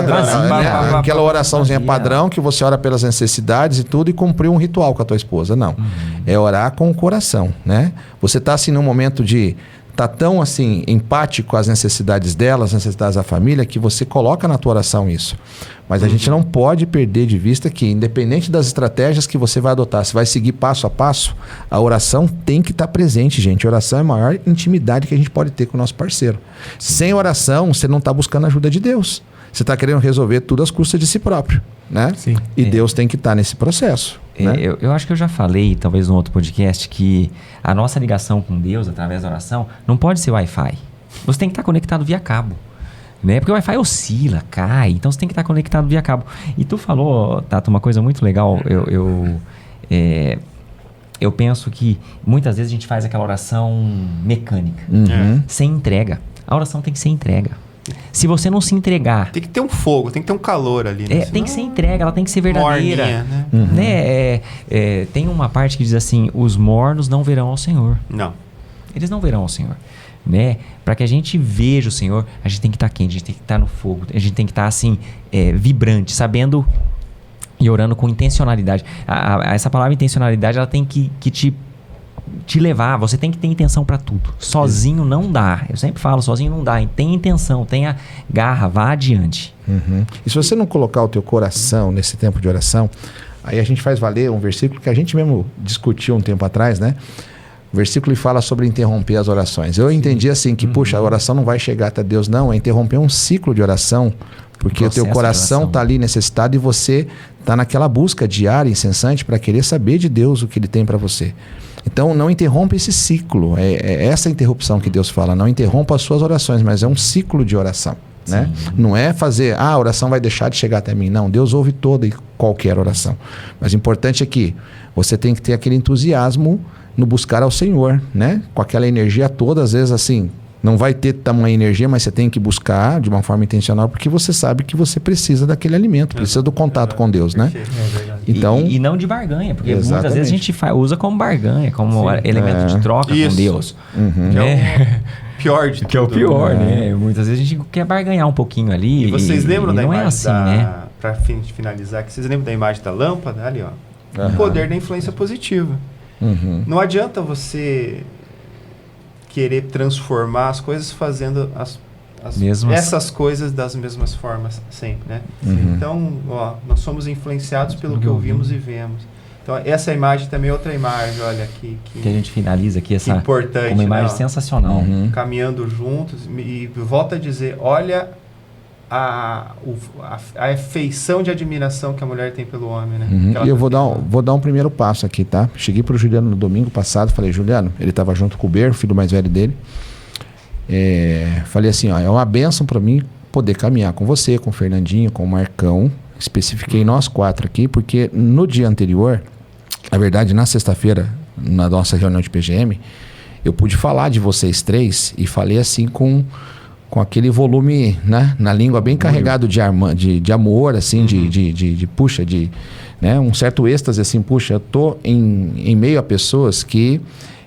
aquela oraçãozinha padrão que você ora pelas necessidades e tudo e cumprir um ritual com a tua esposa. Não. É orar com o coração, né? Você está assim num momento de tá tão assim empático com as necessidades dela, as necessidades da família, que você coloca na tua oração isso. Mas a gente não pode perder de vista que, independente das estratégias que você vai adotar, você vai seguir passo a passo, a oração tem que estar presente, gente. A oração é a maior intimidade que a gente pode ter com o nosso parceiro. Sem oração, você não está buscando a ajuda de Deus. Você está querendo resolver tudo às custas de si próprio, né? Sim. E Deus tem que estar nesse processo. Né? Eu acho que eu já falei, talvez no outro podcast, que a nossa ligação com Deus através da oração não pode ser Wi-Fi. Você tem que estar conectado via cabo. Né? Porque o Wi-Fi oscila, cai, então você tem que estar conectado via cabo. E tu falou, Tato, uma coisa muito legal. Eu penso que muitas vezes a gente faz aquela oração mecânica, sem entrega. A oração tem que ser entrega. Se você não se entregar... Tem que ter um fogo, tem que ter um calor ali. Né? Tem que ser entrega, ela tem que ser verdadeira. Morninha, né? Tem uma parte que diz assim, os mornos não verão ao Senhor. Não. Eles não verão ao Senhor. Né? Para que a gente veja o Senhor, a gente tem que estar quente, a gente tem que estar no fogo, a gente tem que estar assim, vibrante, sabendo e orando com intencionalidade. Essa palavra intencionalidade, ela tem que te levar, você tem que ter intenção para tudo. Sozinho não dá. Eu sempre falo, sozinho não dá. Tem intenção, tenha garra, vá adiante. E se você não colocar o teu coração nesse tempo de oração, aí a gente faz valer um versículo que a gente mesmo discutiu um tempo atrás, né? O versículo fala sobre interromper as orações. Eu entendi assim que, puxa, a oração não vai chegar até Deus. Não, é interromper um ciclo de oração, porque o teu coração está ali necessitado e você está naquela busca diária, incessante, para querer saber de Deus o que Ele tem para você. Então, não interrompa esse ciclo. É essa interrupção que Deus fala. Não interrompa as suas orações, mas é um ciclo de oração. Né? Não é fazer, a oração vai deixar de chegar até mim. Não, Deus ouve toda e qualquer oração. Mas o importante é que você tem que ter aquele entusiasmo no buscar ao Senhor, né? Com aquela energia toda, às vezes assim, não vai ter tamanha energia, mas você tem que buscar de uma forma intencional, porque você sabe que você precisa daquele alimento, precisa do contato com Deus, né? Então, e não de barganha, porque muitas vezes a gente usa como barganha, como elemento de troca com Deus. Pior de tudo. Que é o pior, né? Muitas vezes a gente quer barganhar um pouquinho ali. E vocês lembram da não imagem é assim, né? Pra finalizar, que vocês lembram da imagem da lâmpada ali, ó? O poder da influência positiva. Não adianta você querer transformar as coisas fazendo essas coisas das mesmas formas sempre, né? Então, ó, nós somos influenciados pelo que ouvimos e vemos. Então, essa imagem também é outra imagem, olha, que a gente finaliza aqui essa importante, uma imagem né? Caminhando Caminhando juntos e volta a dizer, olha a afeição de admiração que a mulher tem pelo homem, né? E eu vou dar um primeiro passo aqui, tá? Cheguei pro Juliano no domingo passado, falei, Juliano, ele estava junto com o Ber, filho mais velho dele. Falei assim, ó, é uma bênção para mim poder caminhar com você, com o Fernandinho, com o Marcão. Especifiquei nós 4 aqui, porque no dia anterior, na verdade, na sexta-feira, na nossa reunião de PGM, eu pude falar de vocês 3 e falei assim com aquele volume, né, na língua bem carregado de amor, assim, né, um certo êxtase, assim, puxa, eu tô em meio a pessoas que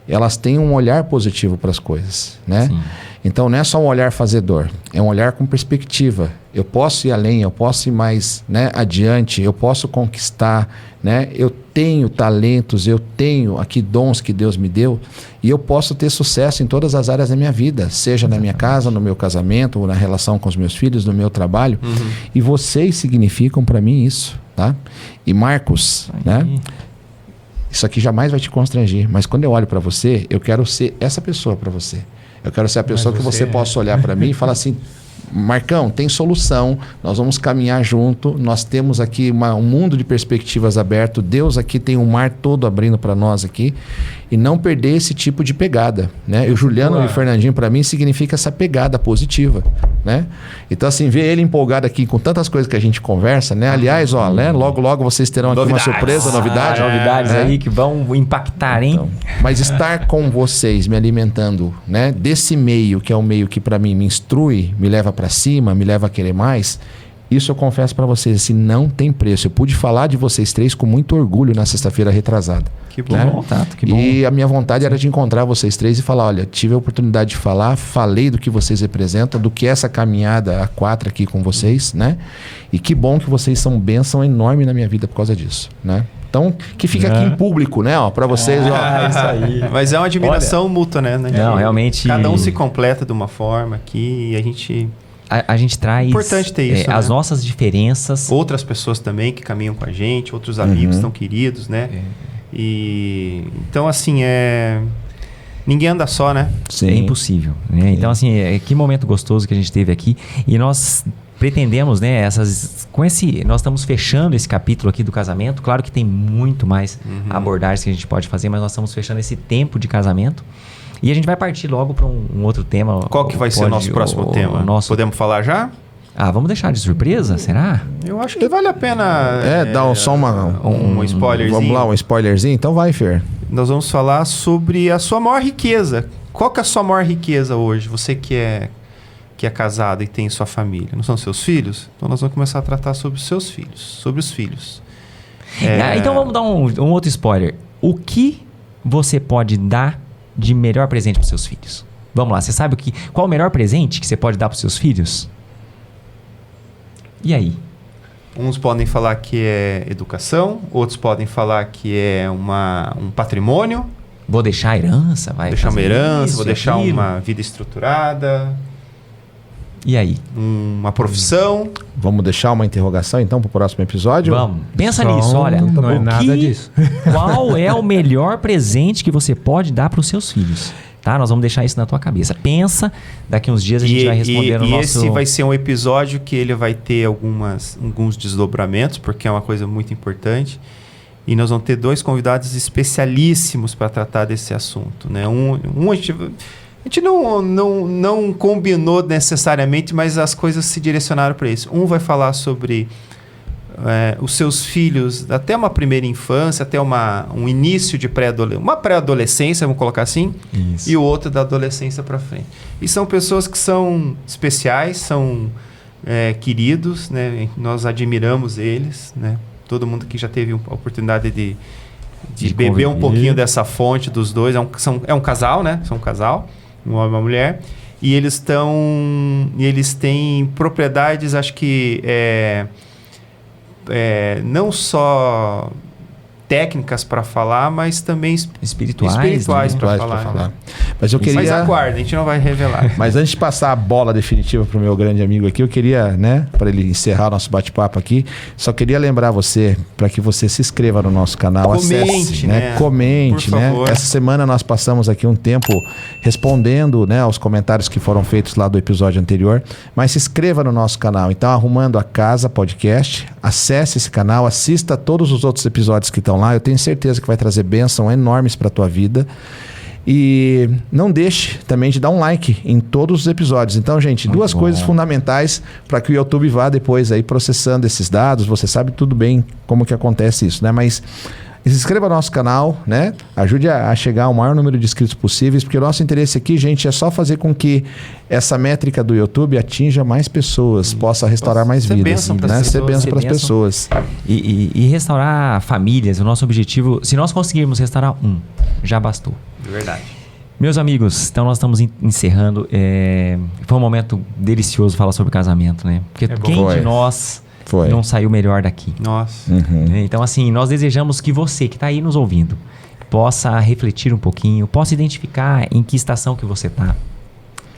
elas têm um olhar positivo para as coisas, né? Sim. Então não é só um olhar fazedor, é um olhar com perspectiva. Eu posso ir além, eu posso ir mais, né, adiante, eu posso conquistar, né? Eu tenho talentos, eu tenho aqui dons que Deus me deu e eu posso ter sucesso em todas as áreas da minha vida, seja na minha casa, no meu casamento, ou na relação com os meus filhos, no meu trabalho. E vocês significam para mim isso, tá? E Marcos, né? Isso aqui jamais vai te constranger, mas quando eu olho para você, eu quero ser essa pessoa para você. Eu quero ser a pessoa que você possa olhar para mim e falar assim, Marcão, tem solução, nós vamos caminhar junto, nós temos aqui um mundo de perspectivas aberto, Deus aqui tem um mar todo abrindo para nós aqui, e não perder esse tipo de pegada, né? E o Juliano e o Fernandinho, para mim, significa essa pegada positiva, né? Então, assim, ver ele empolgado aqui com tantas coisas que a gente conversa, né? Aliás, ó, né? Logo vocês terão aqui uma surpresa, novidade. Novidades aí que vão impactar, hein? Então, mas estar com vocês, me alimentando, né? Desse meio, que é um meio que para mim me instrui, me leva para cima, me leva a querer mais. Isso eu confesso para vocês, assim, não tem preço. Eu pude falar de vocês três com muito orgulho na sexta-feira retrasada. Que bom. Né? Tato, que bom. E a minha vontade era de encontrar vocês três e falar, olha, tive a oportunidade de falar, falei do que vocês representam, do que é essa caminhada a 4 aqui com vocês, né? E que bom que vocês são bênção enorme na minha vida por causa disso, né? Então, que fica aqui em público, né? Ó, para vocês, ó. Isso aí. Mas é uma admiração mútua, né? Não, realmente... Cada um se completa de uma forma aqui e a gente... A gente traz Importante ter isso, as né? nossas diferenças. Outras pessoas também que caminham com a gente, outros amigos tão queridos, né? E então, assim, ninguém anda só, né? Sim. É impossível, né? Então, assim, que momento gostoso que a gente teve aqui. E nós pretendemos, né, nós estamos fechando esse capítulo aqui do casamento. Claro que tem muito mais abordagens que a gente pode fazer, mas nós estamos fechando esse tempo de casamento. E a gente vai partir logo para um outro tema. Qual que vai ser o nosso próximo tema? Podemos falar já? Vamos deixar de surpresa? Será? Eu acho que vale a pena... Dá só um spoilerzinho. Vamos lá, um spoilerzinho? Então vai, Fer. Nós vamos falar sobre a sua maior riqueza. Qual que é a sua maior riqueza hoje? Você que é casado e tem sua família. Não são seus filhos? Então nós vamos começar a tratar sobre os seus filhos. Sobre os filhos. Então vamos dar um outro spoiler. O que você pode dar de melhor presente para os seus filhos? Vamos lá, você sabe qual o melhor presente que você pode dar para os seus filhos? E aí? Uns podem falar que é educação, outros podem falar que é um patrimônio. Vou deixar a herança, vai. Deixar uma herança, isso, vou deixar aquilo. uma vida estruturada. E aí? Uma profissão. Vamos deixar uma interrogação então para o próximo episódio? Vamos. Pensa nisso, olha. Não é nada disso. Qual é o melhor presente que você pode dar para os seus filhos? Tá? Nós vamos deixar isso na tua cabeça. Pensa, daqui uns dias a gente vai responder no nosso... esse vai ser um episódio que ele vai ter alguns desdobramentos, porque é uma coisa muito importante. E nós vamos ter 2 convidados especialíssimos para tratar desse assunto, né? A gente não combinou necessariamente, mas as coisas se direcionaram para isso. Um vai falar sobre os seus filhos, até uma primeira infância, até um início de uma pré-adolescência, vamos colocar assim, Isso. E o outro da adolescência para frente. E são pessoas que são especiais, são queridos, né? Nós admiramos eles, né? Todo mundo que já teve a oportunidade de beber um pouquinho dessa fonte dos dois. É um casal, né? São um casal, um homem e uma mulher. E eles têm propriedades, acho que não só técnicas para falar, mas também espirituais para falar. Né? Mas aguarda, a gente não vai revelar. Mas antes de passar a bola definitiva para o meu grande amigo aqui, eu queria, né, para ele encerrar nosso bate-papo aqui, só queria lembrar você, para que você se inscreva no nosso canal, acesse, né? Comente, por né? favor. Essa semana nós passamos aqui um tempo respondendo, né, aos comentários que foram feitos lá do episódio anterior, mas se inscreva no nosso canal. Então, Arrumando a Casa Podcast, acesse esse canal, assista todos os outros episódios que estão lá. Eu tenho certeza que vai trazer bênçãos enormes para a tua vida. E não deixe também de dar um like em todos os episódios. Então, gente, Muito 2 bom. coisas fundamentais para que o YouTube vá depois aí processando esses dados. Você sabe tudo bem como que acontece isso, né? Mas se inscreva no nosso canal, né? Ajude a chegar ao maior número de inscritos possíveis, porque o nosso interesse aqui, gente, é só fazer com que essa métrica do YouTube atinja mais pessoas, possa restaurar mais ser vidas, bênção pras né? Ser pessoas, bênção para as bênção. pessoas. E restaurar famílias, o nosso objetivo, se nós conseguirmos restaurar já bastou. Verdade. Meus amigos, então nós estamos encerrando. Foi um momento delicioso falar sobre casamento, né? Porque bom. quem Foi. de nós Foi. não saiu melhor daqui? Nossa. Então, assim, nós desejamos que você que está aí nos ouvindo possa refletir um pouquinho, possa identificar em que estação que você está,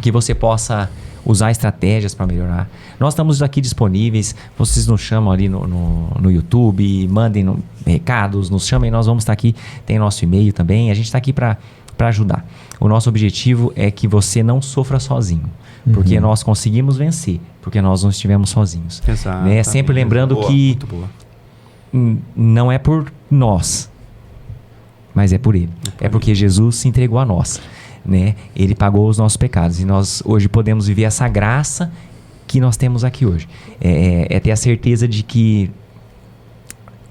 que você possa usar estratégias para melhorar. Nós estamos aqui disponíveis, vocês nos chamam ali no YouTube, mandem recados, nos chamem, nós vamos estar aqui, tem nosso e-mail também, a gente está aqui para ajudar. O nosso objetivo é que você não sofra sozinho, porque nós conseguimos vencer, porque nós não estivemos sozinhos. Exato. Né? Sempre lembrando que muito boa. não é por nós, mas é por Ele. É porque Jesus se entregou a nós, né? Ele pagou os nossos pecados e nós hoje podemos viver essa graça que nós temos aqui hoje. É ter a certeza de que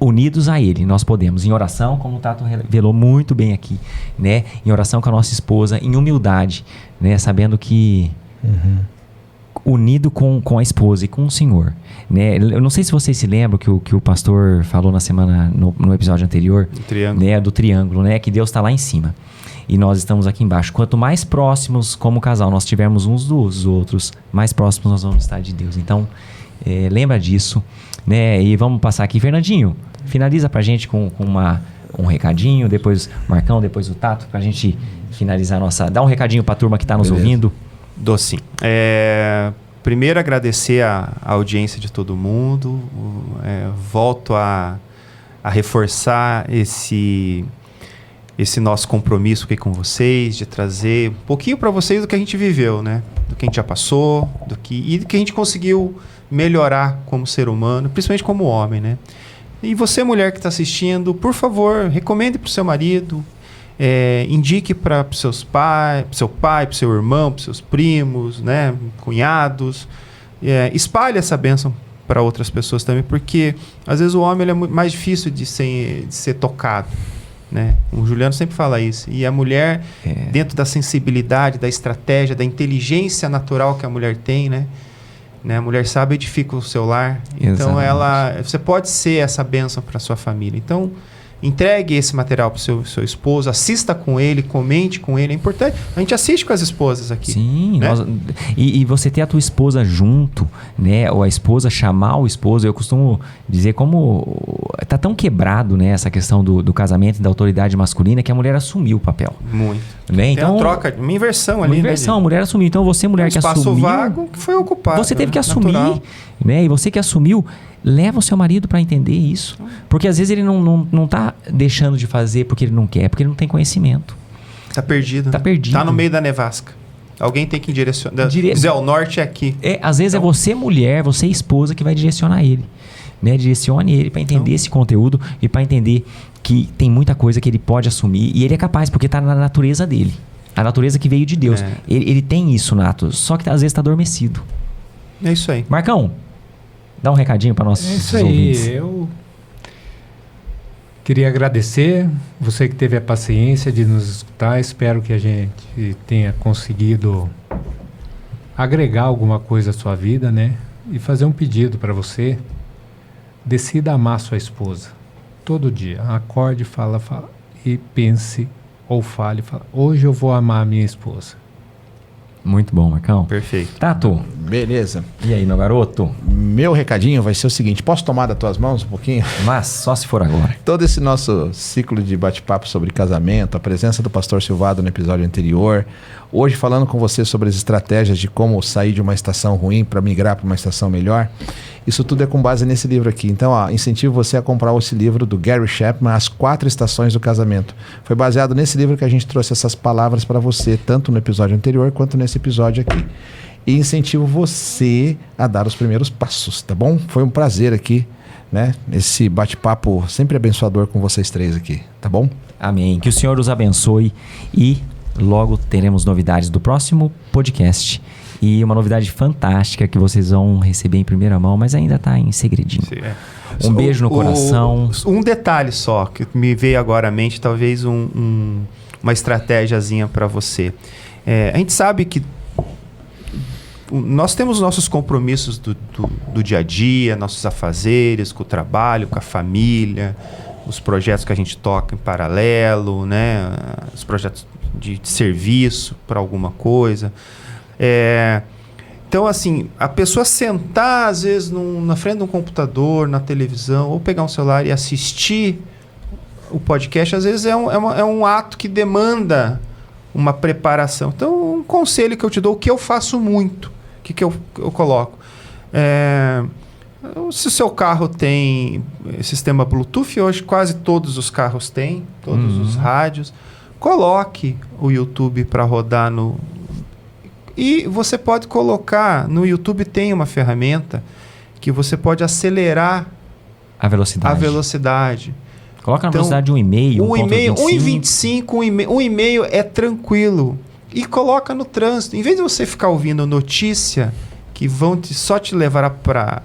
unidos a Ele, nós podemos, em oração, como o Tato revelou muito bem aqui, né? Em oração com a nossa esposa, em humildade, né? Sabendo que unido com a esposa e com o Senhor, né? Eu não sei se vocês se lembram que o pastor falou na semana, no episódio anterior, né? Do triângulo, né? Que Deus está lá em cima e nós estamos aqui embaixo. Quanto mais próximos como casal nós tivermos uns dos outros, mais próximos nós vamos estar de Deus. Então, lembra disso, né? E vamos passar aqui, Fernandinho, finaliza pra gente com um recadinho, depois o Marcão, depois o Tato, pra gente finalizar dá um recadinho pra turma que tá nos ouvindo. Dou sim. Primeiro agradecer a audiência de todo mundo, volto a reforçar esse nosso compromisso aqui com vocês, de trazer um pouquinho para vocês do que a gente viveu, né? Do que a gente já passou, do que a gente conseguiu melhorar como ser humano, principalmente como homem, né? E você, mulher que está assistindo, por favor, recomende para o seu marido, indique para seu pai, para o seu irmão, para seus primos, né? Cunhados. Espalhe essa bênção para outras pessoas também, porque às vezes o homem ele é mais difícil de ser tocado. Né? O Juliano sempre fala isso. E a mulher, dentro da sensibilidade, da estratégia, da inteligência natural que a mulher tem, né? A mulher sabe edifica o seu lar. Então, você pode ser essa bênção para sua família. Então, entregue esse material para o seu esposo, assista com ele, comente com ele. É importante. A gente assiste com as esposas aqui. Sim, né? E você ter a tua esposa junto, né? Ou a esposa chamar o esposo. Eu costumo dizer como tá tão quebrado, né? Essa questão do casamento e da autoridade masculina que a mulher assumiu o papel. Muito. Né? Então, tem uma troca, uma inversão ali. Uma inversão, a mulher assumiu. Então você, mulher que assumiu... espaço vago que foi ocupado. Você teve que assumir, natural. né? E você que assumiu, leva o seu marido para entender isso. Porque às vezes ele não tá deixando de fazer porque ele não quer, porque ele não tem conhecimento. Tá perdido. Tá né? perdido. Tá no meio da nevasca. Alguém tem que direcionar. Dizer, o norte é aqui. Às vezes então, é você, mulher, você esposa, que vai direcionar ele. Né? Direcione ele para entender esse conteúdo e para entender que tem muita coisa que ele pode assumir. E ele é capaz, porque tá na natureza dele. A natureza que veio de Deus. Ele tem isso nato, só que às vezes tá adormecido. É isso aí. Marcão, dá um recadinho para nossos ouvintes. É isso aí. Eu queria agradecer você que teve a paciência de nos escutar. Espero que a gente tenha conseguido agregar alguma coisa à sua vida, né? E fazer um pedido para você. Decida amar sua esposa. Todo dia. Acorde, fala e pense ou fale. Hoje eu vou amar a minha esposa. Muito bom, Marcão. Perfeito. Tato. Beleza. E aí, meu garoto? Meu recadinho vai ser o seguinte. Posso tomar das tuas mãos um pouquinho? Mas só se for agora. Todo esse nosso ciclo de bate-papo sobre casamento, a presença do pastor Silvado no episódio anterior, hoje falando com você sobre as estratégias de como sair de uma estação ruim para migrar para uma estação melhor, isso tudo é com base nesse livro aqui. Então, incentivo você a comprar esse livro do Gary Chapman, As 4 Estações do Casamento. Foi baseado nesse livro que a gente trouxe essas palavras para você, tanto no episódio anterior quanto nesse episódio aqui. E incentivo você a dar os primeiros passos, tá bom? Foi um prazer aqui, né? Esse bate-papo sempre abençoador com vocês três aqui, tá bom? Amém. Que o Senhor os abençoe e logo teremos novidades do próximo podcast. E uma novidade fantástica que vocês vão receber em primeira mão, mas ainda está em segredinho. Um beijo no coração. Um detalhe só, que me veio agora à mente, talvez uma estratégiazinha para você. A gente sabe que nós temos nossos compromissos do dia a dia, nossos afazeres com o trabalho, com a família, os projetos que a gente toca em paralelo, né? Os projetos de serviço para alguma coisa. Então, assim, a pessoa sentar, às vezes, na frente de um computador, na televisão, ou pegar um celular e assistir o podcast, às vezes é um ato que demanda uma preparação. Então, um conselho que eu te dou, o que eu faço muito, o que eu coloco? Se o seu carro tem sistema Bluetooth, hoje quase todos os carros têm, todos os rádios, coloque o YouTube para rodar no... E você pode colocar, no YouTube tem uma ferramenta que você pode acelerar a velocidade. Coloca na velocidade de 1,5, 1,25, 1,5 é tranquilo. E coloca no trânsito. Em vez de você ficar ouvindo notícia que vão só te levar para,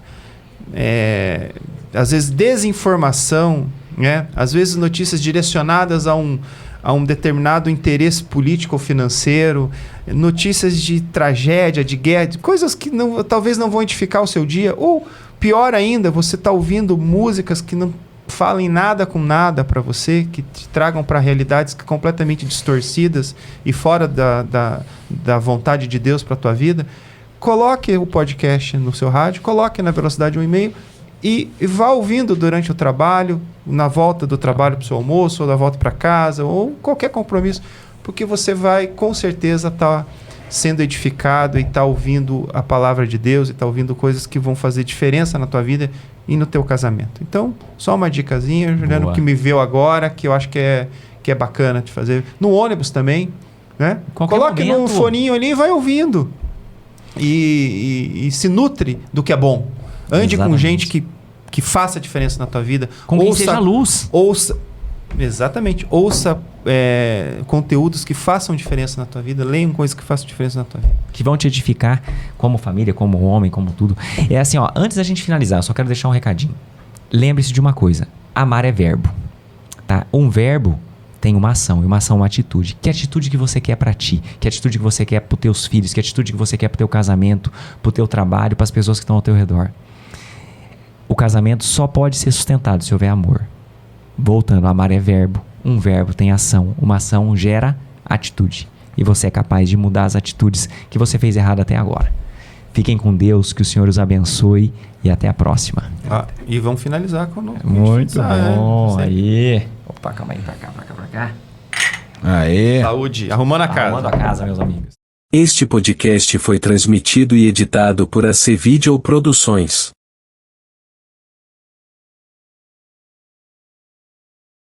às vezes, desinformação, né? Às vezes notícias direcionadas a um determinado interesse político ou financeiro, notícias de tragédia, de guerra, de coisas que talvez não vão edificar o seu dia, ou pior ainda, você está ouvindo músicas que não falem nada com nada para você, que te tragam para realidades completamente distorcidas e fora da vontade de Deus para a tua vida. Coloque o podcast no seu rádio, coloque na velocidade 1,5 e vá ouvindo durante o trabalho, na volta do trabalho para o seu almoço, ou da volta para casa, ou qualquer compromisso, porque você vai com certeza estar sendo edificado e estar ouvindo a palavra de Deus e estar ouvindo coisas que vão fazer diferença na tua vida e no teu casamento. Então, só uma dicasinha, Juliano, Boa. que me veio agora, que eu acho que é bacana de fazer. No ônibus também, né? Coloque num foninho ali e vai ouvindo. E se nutre do que é bom. Ande com gente que faça diferença na tua vida. Com quem seja luz. Exatamente. Ouça conteúdos que façam diferença na tua vida. Leiam coisas que façam diferença na tua vida. Que vão te edificar como família, como homem, como tudo. É assim, ó, antes da gente finalizar, eu só quero deixar um recadinho. Lembre-se de uma coisa. Amar é verbo. Tá? Um verbo tem uma ação, e uma ação é uma atitude. Que atitude que você quer pra ti? Que atitude que você quer pros teus filhos? Que atitude que você quer pro teu casamento, pro teu trabalho, pras pessoas que estão ao teu redor? O casamento só pode ser sustentado se houver amor. Voltando, amar é verbo. Um verbo tem ação. Uma ação gera atitude. E você é capaz de mudar as atitudes que você fez errado até agora. Fiquem com Deus, que o Senhor os abençoe e até a próxima. E vamos finalizar com o Muito bom. Aí. Opa, calma aí. Pra cá. Aê. Saúde. Arrumando a casa. Arrumando a casa, meus amigos. Este podcast foi transmitido e editado por AC Video Produções.